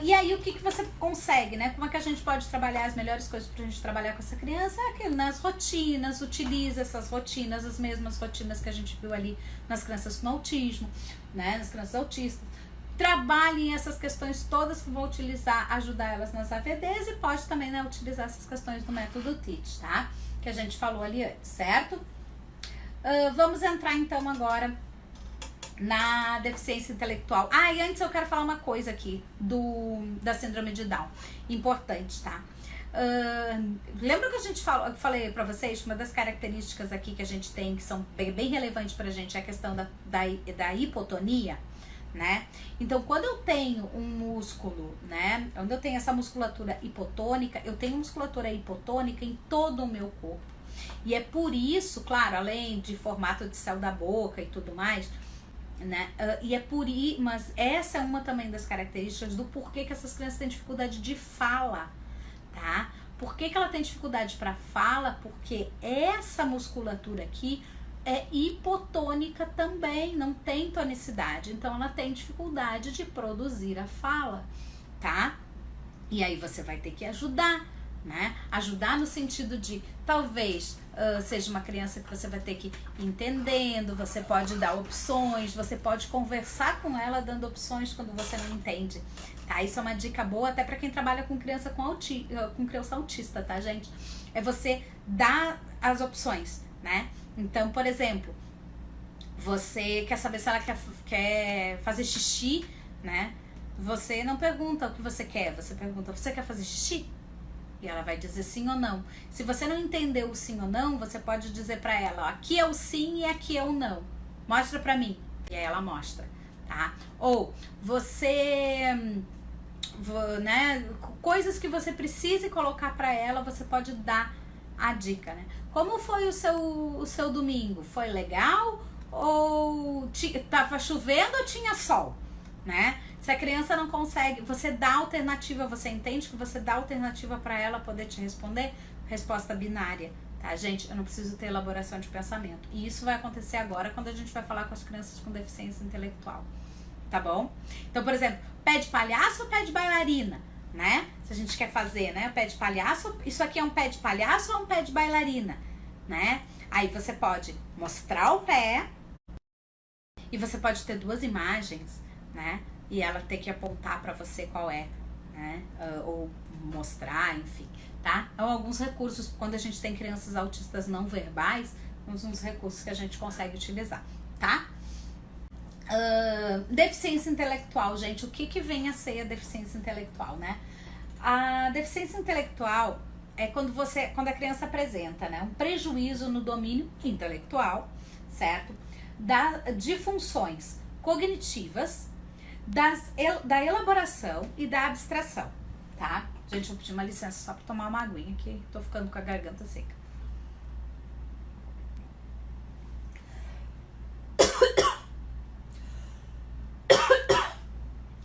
E aí o que você consegue, né? Como é que a gente pode trabalhar as melhores coisas pra gente trabalhar com essa criança? É aquilo, nas rotinas, utiliza essas rotinas, as mesmas rotinas que a gente viu ali nas crianças com autismo, né? Nas crianças autistas. Trabalhem essas questões todas que vão ajudar elas nas AVDs e pode também, né, utilizar essas questões do método TEACH, tá? Que a gente falou ali antes, certo? Vamos entrar então agora na deficiência intelectual. E antes eu quero falar uma coisa aqui da síndrome de Down, importante, tá? Lembra que eu falei pra vocês que uma das características aqui que a gente tem, que são bem relevantes pra gente, é a questão da hipotonia, né? Então, quando eu tenho um músculo, né? Quando eu tenho essa musculatura hipotônica, eu tenho musculatura hipotônica em todo o meu corpo. E é por isso, claro, além de formato de céu da boca e tudo mais, né? Mas essa é uma também das características do porquê que essas crianças têm dificuldade de fala, tá? Por que ela tem dificuldade para fala? Porque essa musculatura aqui é hipotônica também, não tem tonicidade, então ela tem dificuldade de produzir a fala, tá? E aí você vai ter que ajudar, né? Ajudar no sentido de, talvez, seja uma criança que você vai ter que ir entendendo, você pode dar opções, você pode conversar com ela dando opções quando você não entende, tá? Isso é uma dica boa até para quem trabalha com criança com criança autista, tá, gente? É você dar as opções, né? Então, por exemplo, você quer saber se ela quer fazer xixi, né? Você não pergunta o que você quer, você pergunta, você quer fazer xixi? E ela vai dizer sim ou não. Se você não entendeu o sim ou não, você pode dizer pra ela, ó, aqui é o sim e aqui é o não. Mostra pra mim. E aí ela mostra, tá? Ou você, né, coisas que você precise colocar pra ela, você pode dar a dica, né? Como foi o seu domingo? Foi legal? Ou tava chovendo ou tinha sol? Né? Se a criança não consegue, você dá alternativa, você entende que você dá alternativa para ela poder te responder? Resposta binária, tá, gente? Eu não preciso ter elaboração de pensamento. E isso vai acontecer agora quando a gente vai falar com as crianças com deficiência intelectual, tá bom? Então, por exemplo, pé de palhaço ou pé de bailarina, né? Se a gente quer fazer, né, pé de palhaço, isso aqui é um pé de palhaço ou é um pé de bailarina, né? Aí você pode mostrar o pé e você pode ter duas imagens, né? E ela ter que apontar pra você qual é, né? Ou mostrar, enfim, tá? Então, alguns recursos, quando a gente tem crianças autistas não verbais, uns recursos que a gente consegue utilizar, tá? Deficiência intelectual, gente, o que vem a ser a deficiência intelectual, né? A deficiência intelectual é quando a criança apresenta, né, um prejuízo no domínio intelectual, certo? De funções cognitivas, da elaboração e da abstração, tá? Gente, eu vou pedir uma licença só pra tomar uma aguinha que tô ficando com a garganta seca.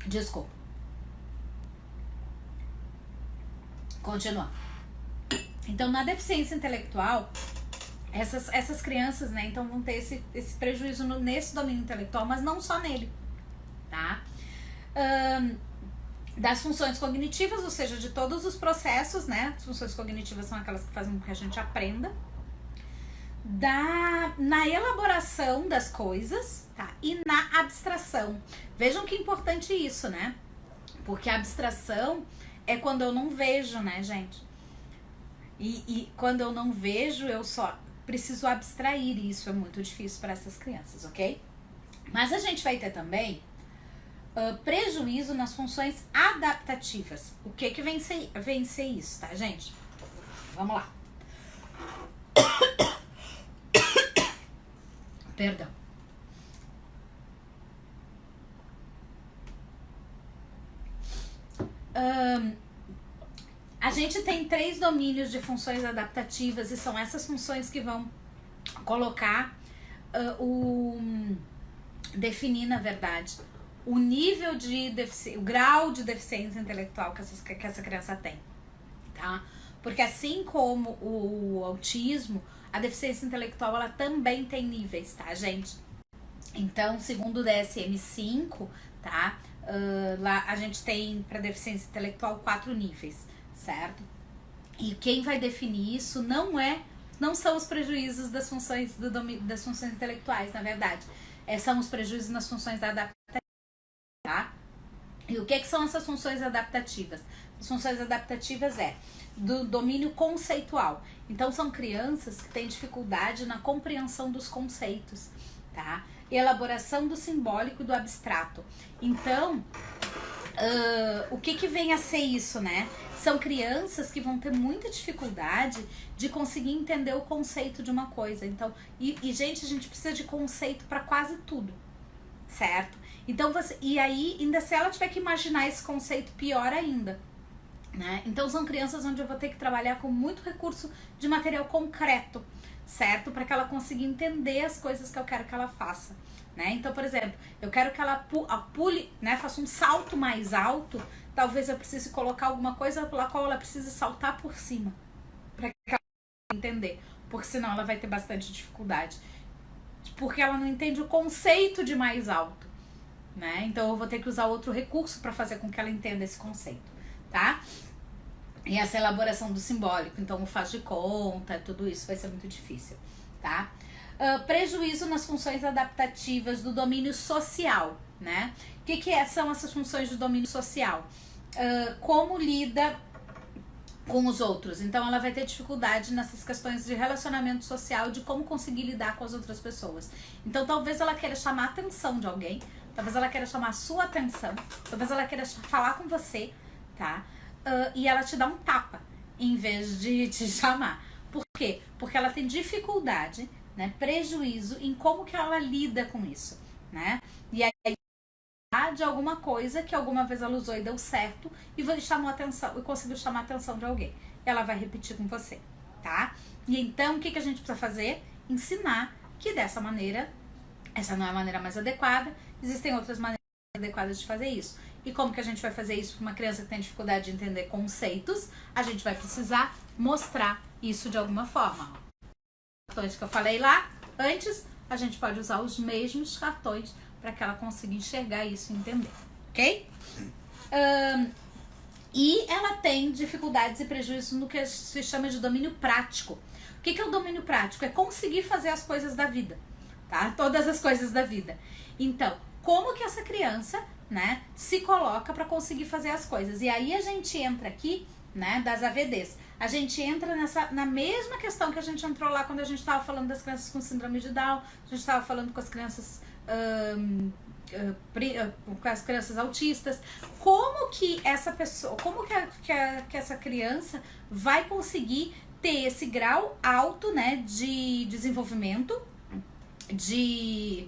Desculpa. Continua. Então, na deficiência intelectual, essas crianças, né, então vão ter esse prejuízo nesse domínio intelectual, mas não só nele, tá? Das funções cognitivas, ou seja, de todos os processos, né? As funções cognitivas são aquelas que fazem com que a gente aprenda. Na elaboração das coisas, tá? E na abstração. Vejam que importante isso, né? Porque a abstração é quando eu não vejo, né, gente? E quando eu não vejo, eu só preciso abstrair, e isso é muito difícil para essas crianças, ok? Mas a gente vai ter também prejuízo nas funções adaptativas. O que vem ser isso, tá, gente? Vamos lá. Perdão. A gente tem 3 domínios de funções adaptativas e são essas funções que vão colocar definir, na verdade, o nível de deficiência, o grau de deficiência intelectual que essa criança tem, tá? Porque assim como o autismo, a deficiência intelectual, ela também tem níveis, tá, gente? Então, segundo o DSM-5, tá? Lá a gente tem para deficiência intelectual 4 níveis, certo? E quem vai definir isso não são os prejuízos das funções das funções intelectuais, na verdade. São os prejuízos nas funções adaptativas, tá? E o que são essas funções adaptativas? As funções adaptativas do domínio conceitual. Então, são crianças que têm dificuldade na compreensão dos conceitos, tá? Elaboração do simbólico e do abstrato. Então, o que vem a ser isso, né? São crianças que vão ter muita dificuldade de conseguir entender o conceito de uma coisa. Então, gente, a gente precisa de conceito para quase tudo, certo? Então, e aí, ainda se ela tiver que imaginar esse conceito, pior ainda, né? Então, são crianças onde eu vou ter que trabalhar com muito recurso de material concreto, certo? Para que ela consiga entender as coisas que eu quero que ela faça, né? Então, por exemplo, eu quero que ela pule, né? Faça um salto mais alto. Talvez eu precise colocar alguma coisa pela qual ela precise saltar por cima, para que ela possa entender, porque senão ela vai ter bastante dificuldade. porque ela não entende o conceito de mais alto, né? Então eu vou ter que usar outro recurso para fazer com que ela entenda esse conceito, tá? E essa elaboração do simbólico, então o faz de conta, tudo isso vai ser muito difícil, tá? Prejuízo nas funções adaptativas do domínio social, né? O que são essas funções do domínio social? Como lida com os outros. Então ela vai ter dificuldade nessas questões de relacionamento social, de como conseguir lidar com as outras pessoas. Então talvez ela queira chamar a atenção de alguém, talvez ela queira chamar a sua atenção, talvez ela queira falar com você, tá? E ela te dá um tapa em vez de te chamar. Por quê? Porque ela tem dificuldade, né, prejuízo em como que ela lida com isso, né? E aí de alguma coisa que alguma vez ela usou e deu certo e chamou atenção e conseguiu chamar a atenção de alguém. Ela vai repetir com você, tá? E então o que a gente precisa fazer? Ensinar que dessa maneira, essa não é a maneira mais adequada, existem outras maneiras adequadas de fazer isso. E como que a gente vai fazer isso para uma criança que tem dificuldade de entender conceitos? A gente vai precisar mostrar isso de alguma forma. Os cartões que eu falei lá antes, a gente pode usar os mesmos cartões para que ela consiga enxergar isso e entender, ok? E ela tem dificuldades e prejuízos no que se chama de domínio prático. O que é o domínio prático? É conseguir fazer as coisas da vida, tá? Todas as coisas da vida. Então, como que essa criança, né, se coloca para conseguir fazer as coisas? E aí a gente entra aqui, né, das AVDs. A gente entra na mesma questão que a gente entrou lá quando a gente estava falando das crianças com síndrome de Down, a gente estava falando com as crianças com as crianças autistas. Como que essa pessoa, como que essa criança vai conseguir ter esse grau alto, né, de desenvolvimento, de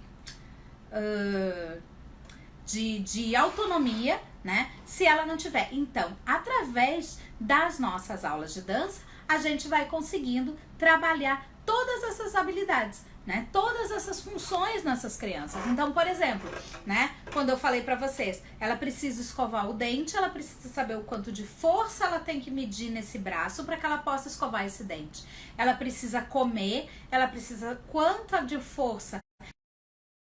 autonomia, né, se ela não tiver? Então, através das nossas aulas de dança, a gente vai conseguindo trabalhar todas essas habilidades, né, todas essas funções nessas crianças. Então, por exemplo, né, quando eu falei pra vocês, ela precisa escovar o dente, ela precisa saber o quanto de força ela tem que medir nesse braço para que ela possa escovar esse dente. Ela precisa comer, ela precisa quanto de força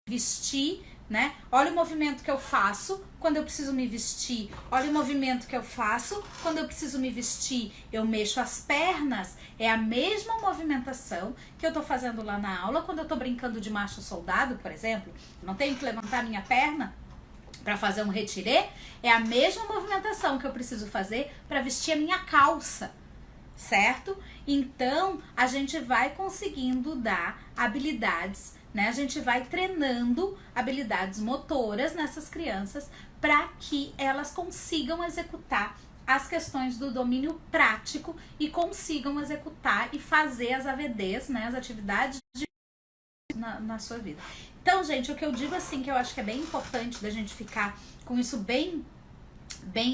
vestir, né? Olha o movimento que eu faço quando eu preciso me vestir. Olha o movimento que eu faço quando eu preciso me vestir. Eu mexo as pernas. É a mesma movimentação que eu tô fazendo lá na aula quando eu tô brincando de macho soldado, por exemplo. Não tenho que levantar minha perna para fazer um retiré. É a mesma movimentação que eu preciso fazer para vestir a minha calça, certo? Então, a gente vai conseguindo dar habilidades, né? A gente vai treinando habilidades motoras nessas crianças para que elas consigam executar as questões do domínio prático e consigam executar e fazer as AVDs, né? As atividades na sua vida. Então, gente, o que eu digo assim, que eu acho que é bem importante da gente ficar com isso bem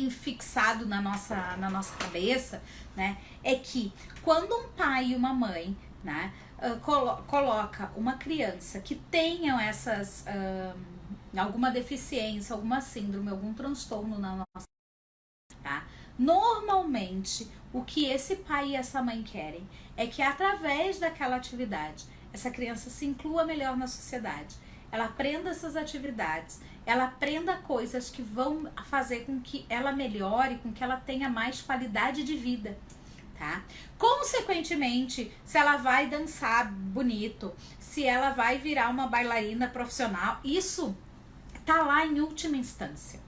fixado na nossa cabeça, né, é que quando um pai e uma mãe, né, coloca uma criança que tenha essas alguma deficiência, alguma síndrome, algum transtorno na nossa, tá? Normalmente o que esse pai e essa mãe querem é que através daquela atividade essa criança se inclua melhor na sociedade, ela aprenda essas atividades, ela aprenda coisas que vão fazer com que ela melhore, com que ela tenha mais qualidade de vida, tá? Consequentemente, se ela vai dançar bonito, se ela vai virar uma bailarina profissional, isso tá lá em última instância,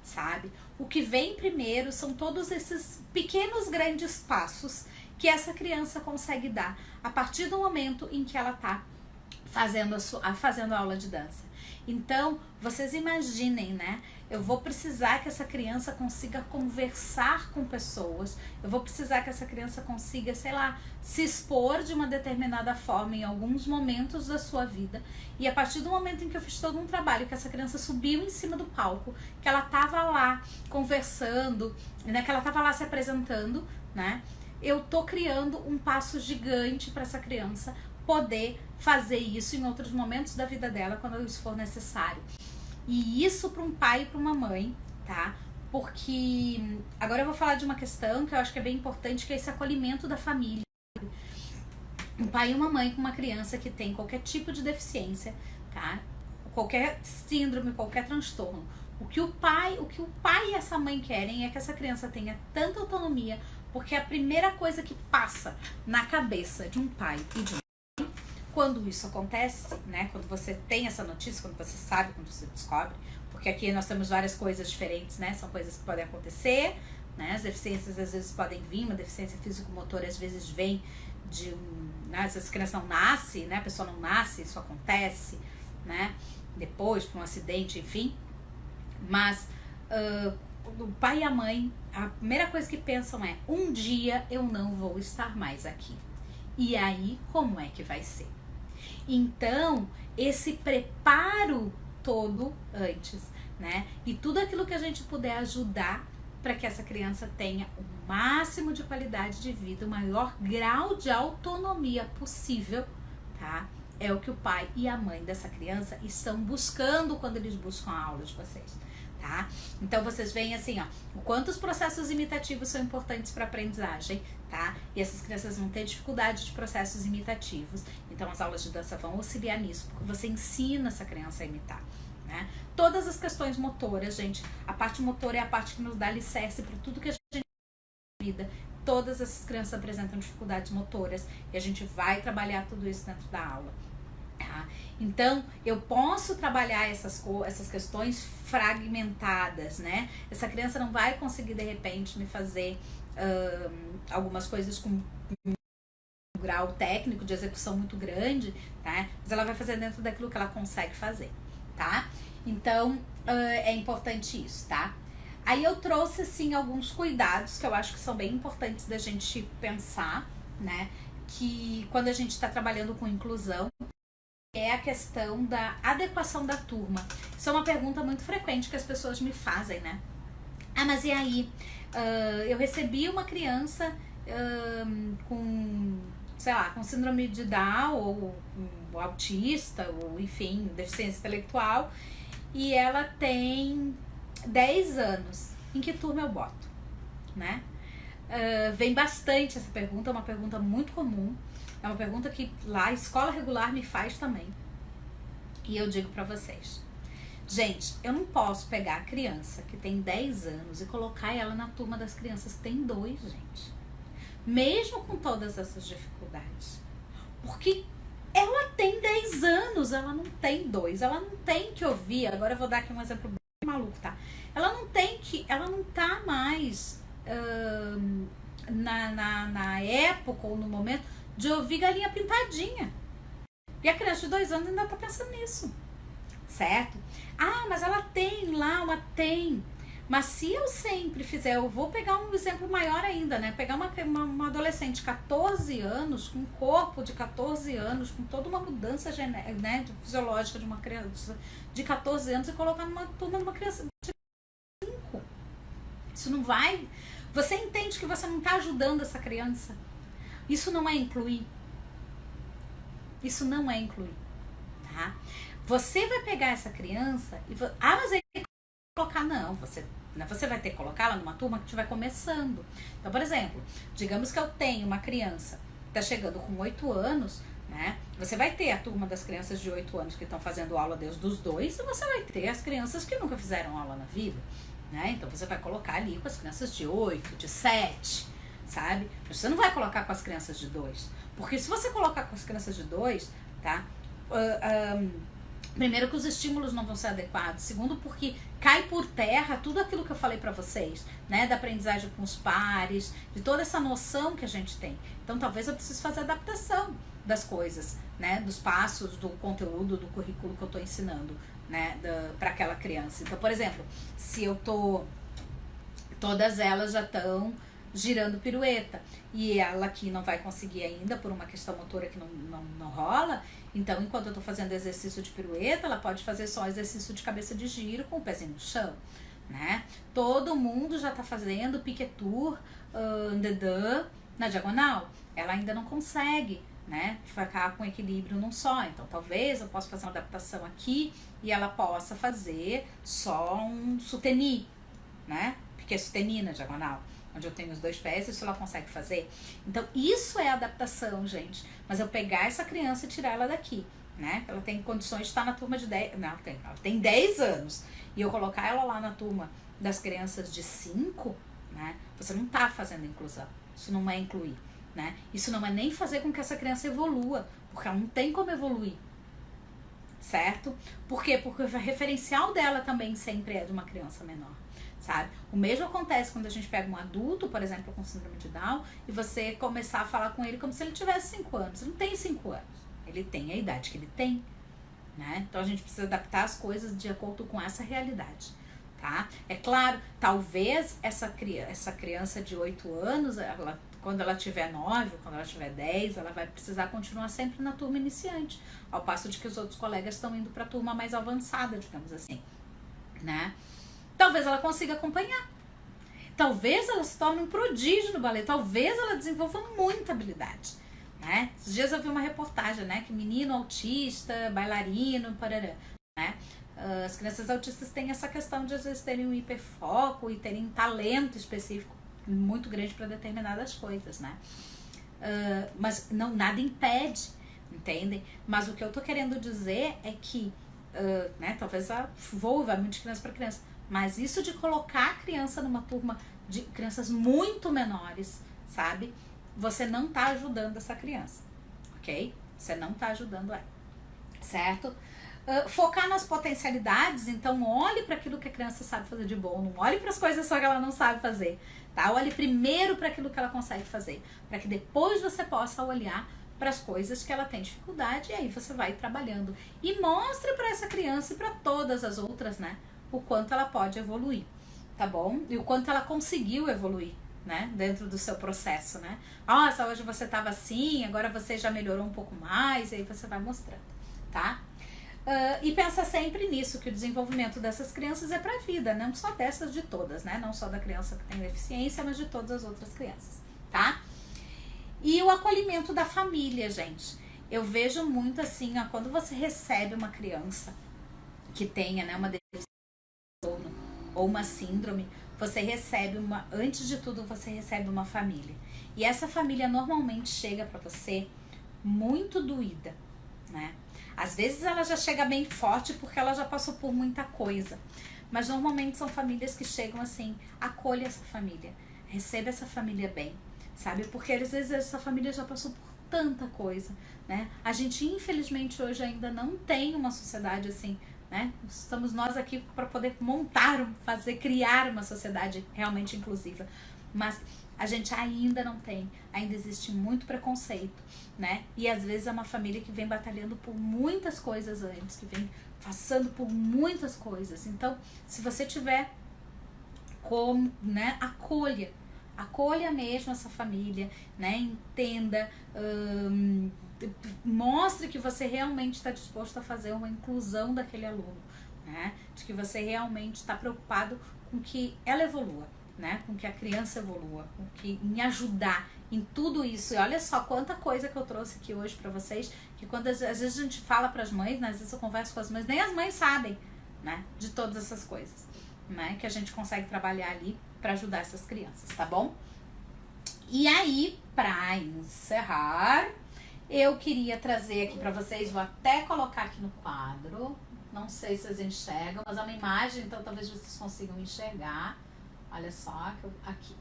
sabe? O que vem primeiro são todos esses pequenos grandes passos que essa criança consegue dar a partir do momento em que ela tá fazendo a aula de dança. Então, vocês imaginem, né? Eu vou precisar que essa criança consiga conversar com pessoas, eu vou precisar que essa criança consiga, sei lá, se expor de uma determinada forma em alguns momentos da sua vida. E a partir do momento em que eu fiz todo um trabalho, que essa criança subiu em cima do palco, que ela tava lá conversando, né? Que ela tava lá se apresentando, né? Eu tô criando um passo gigante para essa criança poder fazer isso em outros momentos da vida dela, quando isso for necessário. E isso para um pai e para uma mãe, tá? Porque agora eu vou falar de uma questão que eu acho que é bem importante, que é esse acolhimento da família. um pai e uma mãe com uma criança que tem qualquer tipo de deficiência, tá? Qualquer síndrome, qualquer transtorno. O que o pai e essa mãe querem é que essa criança tenha tanta autonomia, porque a primeira coisa que passa na cabeça de um pai e de uma mãe, quando isso acontece, né? Quando você tem essa notícia, quando você sabe, quando você descobre, porque aqui nós temos várias coisas diferentes, né? São coisas que podem acontecer, né? As deficiências às vezes podem vir, uma deficiência físico-motora às vezes vem de né? Essa criança não nasce, né? A pessoa não nasce, isso acontece, né? Depois, por um acidente, enfim. Mas o pai e a mãe, a primeira coisa que pensam é: um dia eu não vou estar mais aqui. E aí, como é que vai ser? Então, esse preparo todo antes, né? E tudo aquilo que a gente puder ajudar para que essa criança tenha o máximo de qualidade de vida, o maior grau de autonomia possível, tá? É o que o pai e a mãe dessa criança estão buscando quando eles buscam a aula de vocês, tá? Então vocês veem assim, ó, o quanto os processos imitativos são importantes para a aprendizagem, tá? E essas crianças vão ter dificuldade de processos imitativos, então as aulas de dança vão auxiliar nisso, porque você ensina essa criança a imitar, né? Todas as questões motoras, gente, a parte motora é a parte que nos dá alicerce para tudo que a gente tem na vida. Todas essas crianças apresentam dificuldades motoras e a gente vai trabalhar tudo isso dentro da aula. Tá? Então, eu posso trabalhar essas questões fragmentadas, né? Essa criança não vai conseguir, de repente, me fazer algumas coisas com um grau técnico de execução muito grande, tá? Mas ela vai fazer dentro daquilo que ela consegue fazer, tá? Então, é importante isso, tá? Aí eu trouxe, assim, alguns cuidados que eu acho que são bem importantes da gente pensar, né? Que quando a gente está trabalhando com inclusão, é a questão da adequação da turma. Isso é uma pergunta muito frequente que as pessoas me fazem, né? Ah, mas e aí? Eu recebi uma criança com, sei lá, com síndrome de Down ou autista, ou enfim, deficiência intelectual, e ela tem 10 anos. Em que turma eu boto? Né? Vem bastante essa pergunta, é uma pergunta muito comum. É uma pergunta que lá a escola regular me faz também. E eu digo pra vocês: gente, eu não posso pegar a criança que tem 10 anos e colocar ela na turma das crianças que tem 2, gente. Mesmo com todas essas dificuldades. Porque ela tem 10 anos, ela não tem 2. Ela não tem que ouvir. Agora eu vou dar aqui um exemplo bem maluco, tá? Ela não tá mais na época ou no momento de ouvir Galinha Pintadinha. E a criança de 2 anos ainda tá pensando nisso. Certo? Ah, mas ela tem lá tem. Mas se eu sempre fizer, eu vou pegar um exemplo maior ainda, né? Pegar uma adolescente de 14 anos, com um corpo de 14 anos, com toda uma mudança né, fisiológica de uma criança de 14 anos e colocar numa turma de uma criança de 5. Isso não vai. Você entende que você não tá ajudando essa criança? Isso não é incluir. Isso não é incluir, tá? Você vai pegar essa criança e... mas aí tem que colocar... Não, você vai ter que colocá-la numa turma que estiver começando. Então, por exemplo, digamos que eu tenho uma criança que está chegando com 8 anos, né? Você vai ter a turma das crianças de 8 anos que estão fazendo aula desde os 2 e você vai ter as crianças que nunca fizeram aula na vida, né? Então, você vai colocar ali com as crianças de 8, de 7... sabe? Você não vai colocar com as crianças de 2. Porque se você colocar com as crianças de 2, tá? Primeiro que os estímulos não vão ser adequados. Segundo, porque cai por terra tudo aquilo que eu falei pra vocês, né? Da aprendizagem com os pares, de toda essa noção que a gente tem. Então, talvez eu precise fazer adaptação das coisas, né? Dos passos, do conteúdo, do currículo que eu tô ensinando, né? Pra aquela criança. Então, por exemplo, se eu tô... Todas elas já estão girando pirueta e ela aqui não vai conseguir ainda por uma questão motora que não rola, então enquanto eu tô fazendo exercício de pirueta, ela pode fazer só exercício de cabeça de giro com o pezinho no chão, né? Todo mundo já tá fazendo piquetour, dedã na diagonal, ela ainda não consegue, né, ficar com equilíbrio num só, então talvez eu possa fazer uma adaptação aqui e ela possa fazer só um susteni, né, porque é susteni na diagonal. onde eu tenho os 2 pés, isso ela consegue fazer. Então, isso é adaptação, gente. Mas eu pegar essa criança e tirar ela daqui, né? Ela tem condições de estar na turma de 10... Não, ela tem 10 anos. E eu colocar ela lá na turma das crianças de 5, né? Você não tá fazendo inclusão. Isso não é incluir, né? Isso não é nem fazer com que essa criança evolua, porque ela não tem como evoluir. Certo? Por quê? Porque o referencial dela também sempre é de uma criança menor, sabe? O mesmo acontece quando a gente pega um adulto, por exemplo, com síndrome de Down, e você começar a falar com ele como se ele tivesse 5 anos. Ele não tem 5 anos. Ele tem a idade que ele tem, né? Então a gente precisa adaptar as coisas de acordo com essa realidade, tá? É claro, talvez essa criança de 8 anos, quando ela tiver 9, quando ela tiver 10, ela vai precisar continuar sempre na turma iniciante, ao passo de que os outros colegas estão indo para a turma mais avançada, digamos assim, né? Talvez ela consiga acompanhar. Talvez ela se torne um prodígio no balé. Talvez ela desenvolva muita habilidade, né? Esses dias eu vi uma reportagem, né? Que menino autista, bailarino, parará, né? As crianças autistas têm essa questão de às vezes terem um hiperfoco e terem um talento específico muito grande para determinadas coisas, né? Mas não, nada impede, entendem? Mas o que eu tô querendo dizer é que, né? Talvez vai muito de criança para criança, mas isso de colocar a criança numa turma de crianças muito menores, sabe? Você não tá ajudando essa criança, ok? Você não tá ajudando ela, certo? Focar nas potencialidades, então olhe para aquilo que a criança sabe fazer de bom, não olhe para as coisas só que ela não sabe fazer, tá? Olhe primeiro para aquilo que ela consegue fazer, para que depois você possa olhar para as coisas que ela tem dificuldade, e aí você vai trabalhando e mostre para essa criança e para todas as outras, né, o quanto ela pode evoluir, tá bom? E o quanto ela conseguiu evoluir, né, dentro do seu processo, né? Nossa, hoje você estava assim, agora você já melhorou um pouco mais, e aí você vai mostrando, tá? E pensa sempre nisso, que o desenvolvimento dessas crianças é para a vida, não só dessas, de todas, né? Não só da criança que tem deficiência, mas de todas as outras crianças, tá? E o acolhimento da família, gente. Eu vejo muito assim, ó, quando você recebe uma criança que tenha, né, uma deficiência ou uma síndrome, você recebe antes de tudo, você recebe uma família. E essa família normalmente chega para você muito doída, né? Às vezes ela já chega bem forte porque ela já passou por muita coisa. Mas normalmente são famílias que chegam assim, acolha essa família, receba essa família bem, sabe? Porque às vezes essa família já passou por tanta coisa, né? A gente infelizmente hoje ainda não tem uma sociedade assim, né? Estamos nós aqui para poder criar uma sociedade realmente inclusiva. Mas a gente ainda não tem, ainda existe muito preconceito, né? E às vezes é uma família que vem batalhando por muitas coisas antes, que vem passando por muitas coisas. Então, se você tiver como, né, acolha mesmo essa família, né? Entenda, mostre que você realmente está disposto a fazer uma inclusão daquele aluno, né? De que você realmente está preocupado com que ela evolua, né? Com que a criança evolua, em ajudar em tudo isso. E olha só quanta coisa que eu trouxe aqui hoje pra vocês, que quando às vezes a gente fala pras mães, né? Às vezes eu converso com as mães, nem as mães sabem, né? De todas essas coisas, né? Que a gente consegue trabalhar ali pra ajudar essas crianças, tá bom? E aí, pra encerrar, eu queria trazer aqui pra vocês, vou até colocar aqui no quadro, não sei se vocês enxergam, mas é uma imagem, então talvez vocês consigam enxergar. Olha só, aqui,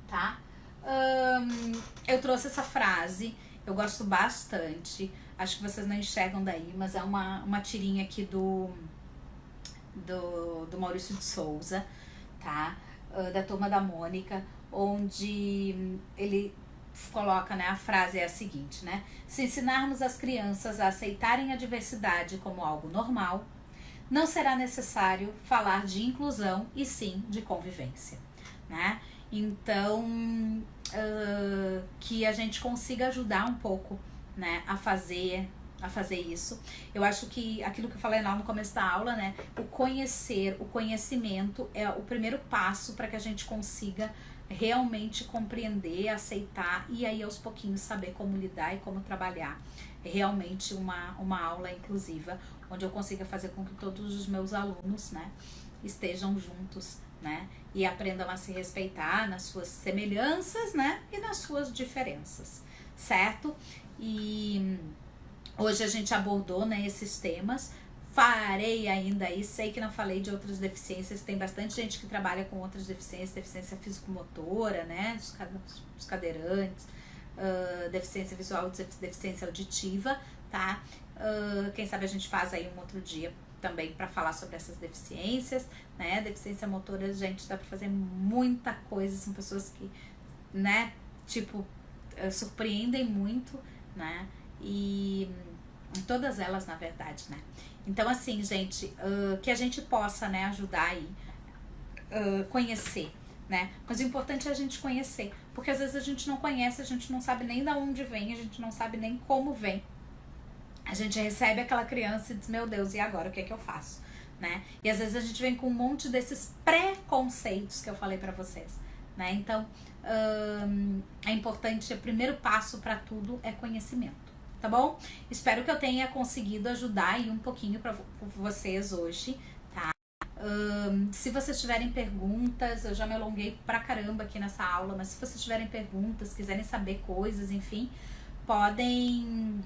tá? Eu trouxe essa frase, eu gosto bastante, acho que vocês não enxergam daí, mas é uma tirinha aqui do Maurício de Souza, tá? Da Turma da Mônica, onde ele coloca, né, a frase é a seguinte, né? Se ensinarmos as crianças a aceitarem a diversidade como algo normal, não será necessário falar de inclusão e sim de convivência, né? Então, que a gente consiga ajudar um pouco, né, a fazer isso. Eu acho que aquilo que eu falei lá no começo da aula, né, o conhecimento é o primeiro passo para que a gente consiga realmente compreender, aceitar e aí aos pouquinhos saber como lidar e como trabalhar realmente uma aula inclusiva, onde eu consiga fazer com que todos os meus alunos, né, estejam juntos, né? E aprendam a se respeitar nas suas semelhanças, né? E nas suas diferenças, certo? E hoje a gente abordou, né, esses temas. Farei ainda aí, sei que não falei de outras deficiências, tem bastante gente que trabalha com outras deficiências, deficiência físico-motora, né, dos cadeirantes, deficiência visual, deficiência auditiva, tá? Quem sabe a gente faz aí um outro dia também para falar sobre essas deficiências, né? Deficiência motora, gente, dá para fazer muita coisa, são pessoas que, né, tipo, surpreendem muito, né? E todas elas, na verdade, né? Então, assim, gente, que a gente possa, né, ajudar aí, conhecer, né? Mas o importante é a gente conhecer, porque às vezes a gente não conhece, a gente não sabe nem de onde vem, a gente não sabe nem como vem. A gente recebe aquela criança e diz, meu Deus, e agora, o que é que eu faço? Né? E às vezes a gente vem com um monte desses preconceitos que eu falei pra vocês, né? Então, é importante, o primeiro passo pra tudo é conhecimento. Tá bom? Espero que eu tenha conseguido ajudar aí um pouquinho para vocês hoje, tá? Se vocês tiverem perguntas, eu já me alonguei pra caramba aqui nessa aula, mas se vocês tiverem perguntas, quiserem saber coisas, enfim, podem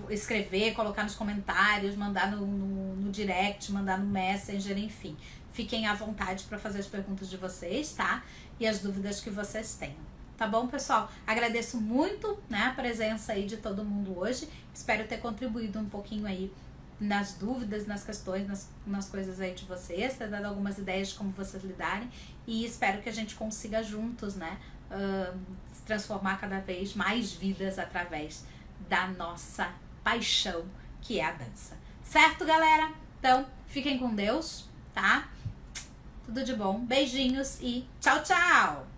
escrever, colocar nos comentários, mandar no direct, mandar no Messenger, enfim. Fiquem à vontade para fazer as perguntas de vocês, tá? E as dúvidas que vocês tenham. Tá bom, pessoal? Agradeço muito, né, a presença aí de todo mundo hoje. Espero ter contribuído um pouquinho aí nas dúvidas, nas questões, nas coisas aí de vocês, ter dado algumas ideias de como vocês lidarem. E espero que a gente consiga juntos, né, transformar cada vez mais vidas através da nossa paixão, que é a dança. Certo, galera? Então, fiquem com Deus, tá? Tudo de bom. Beijinhos e tchau, tchau!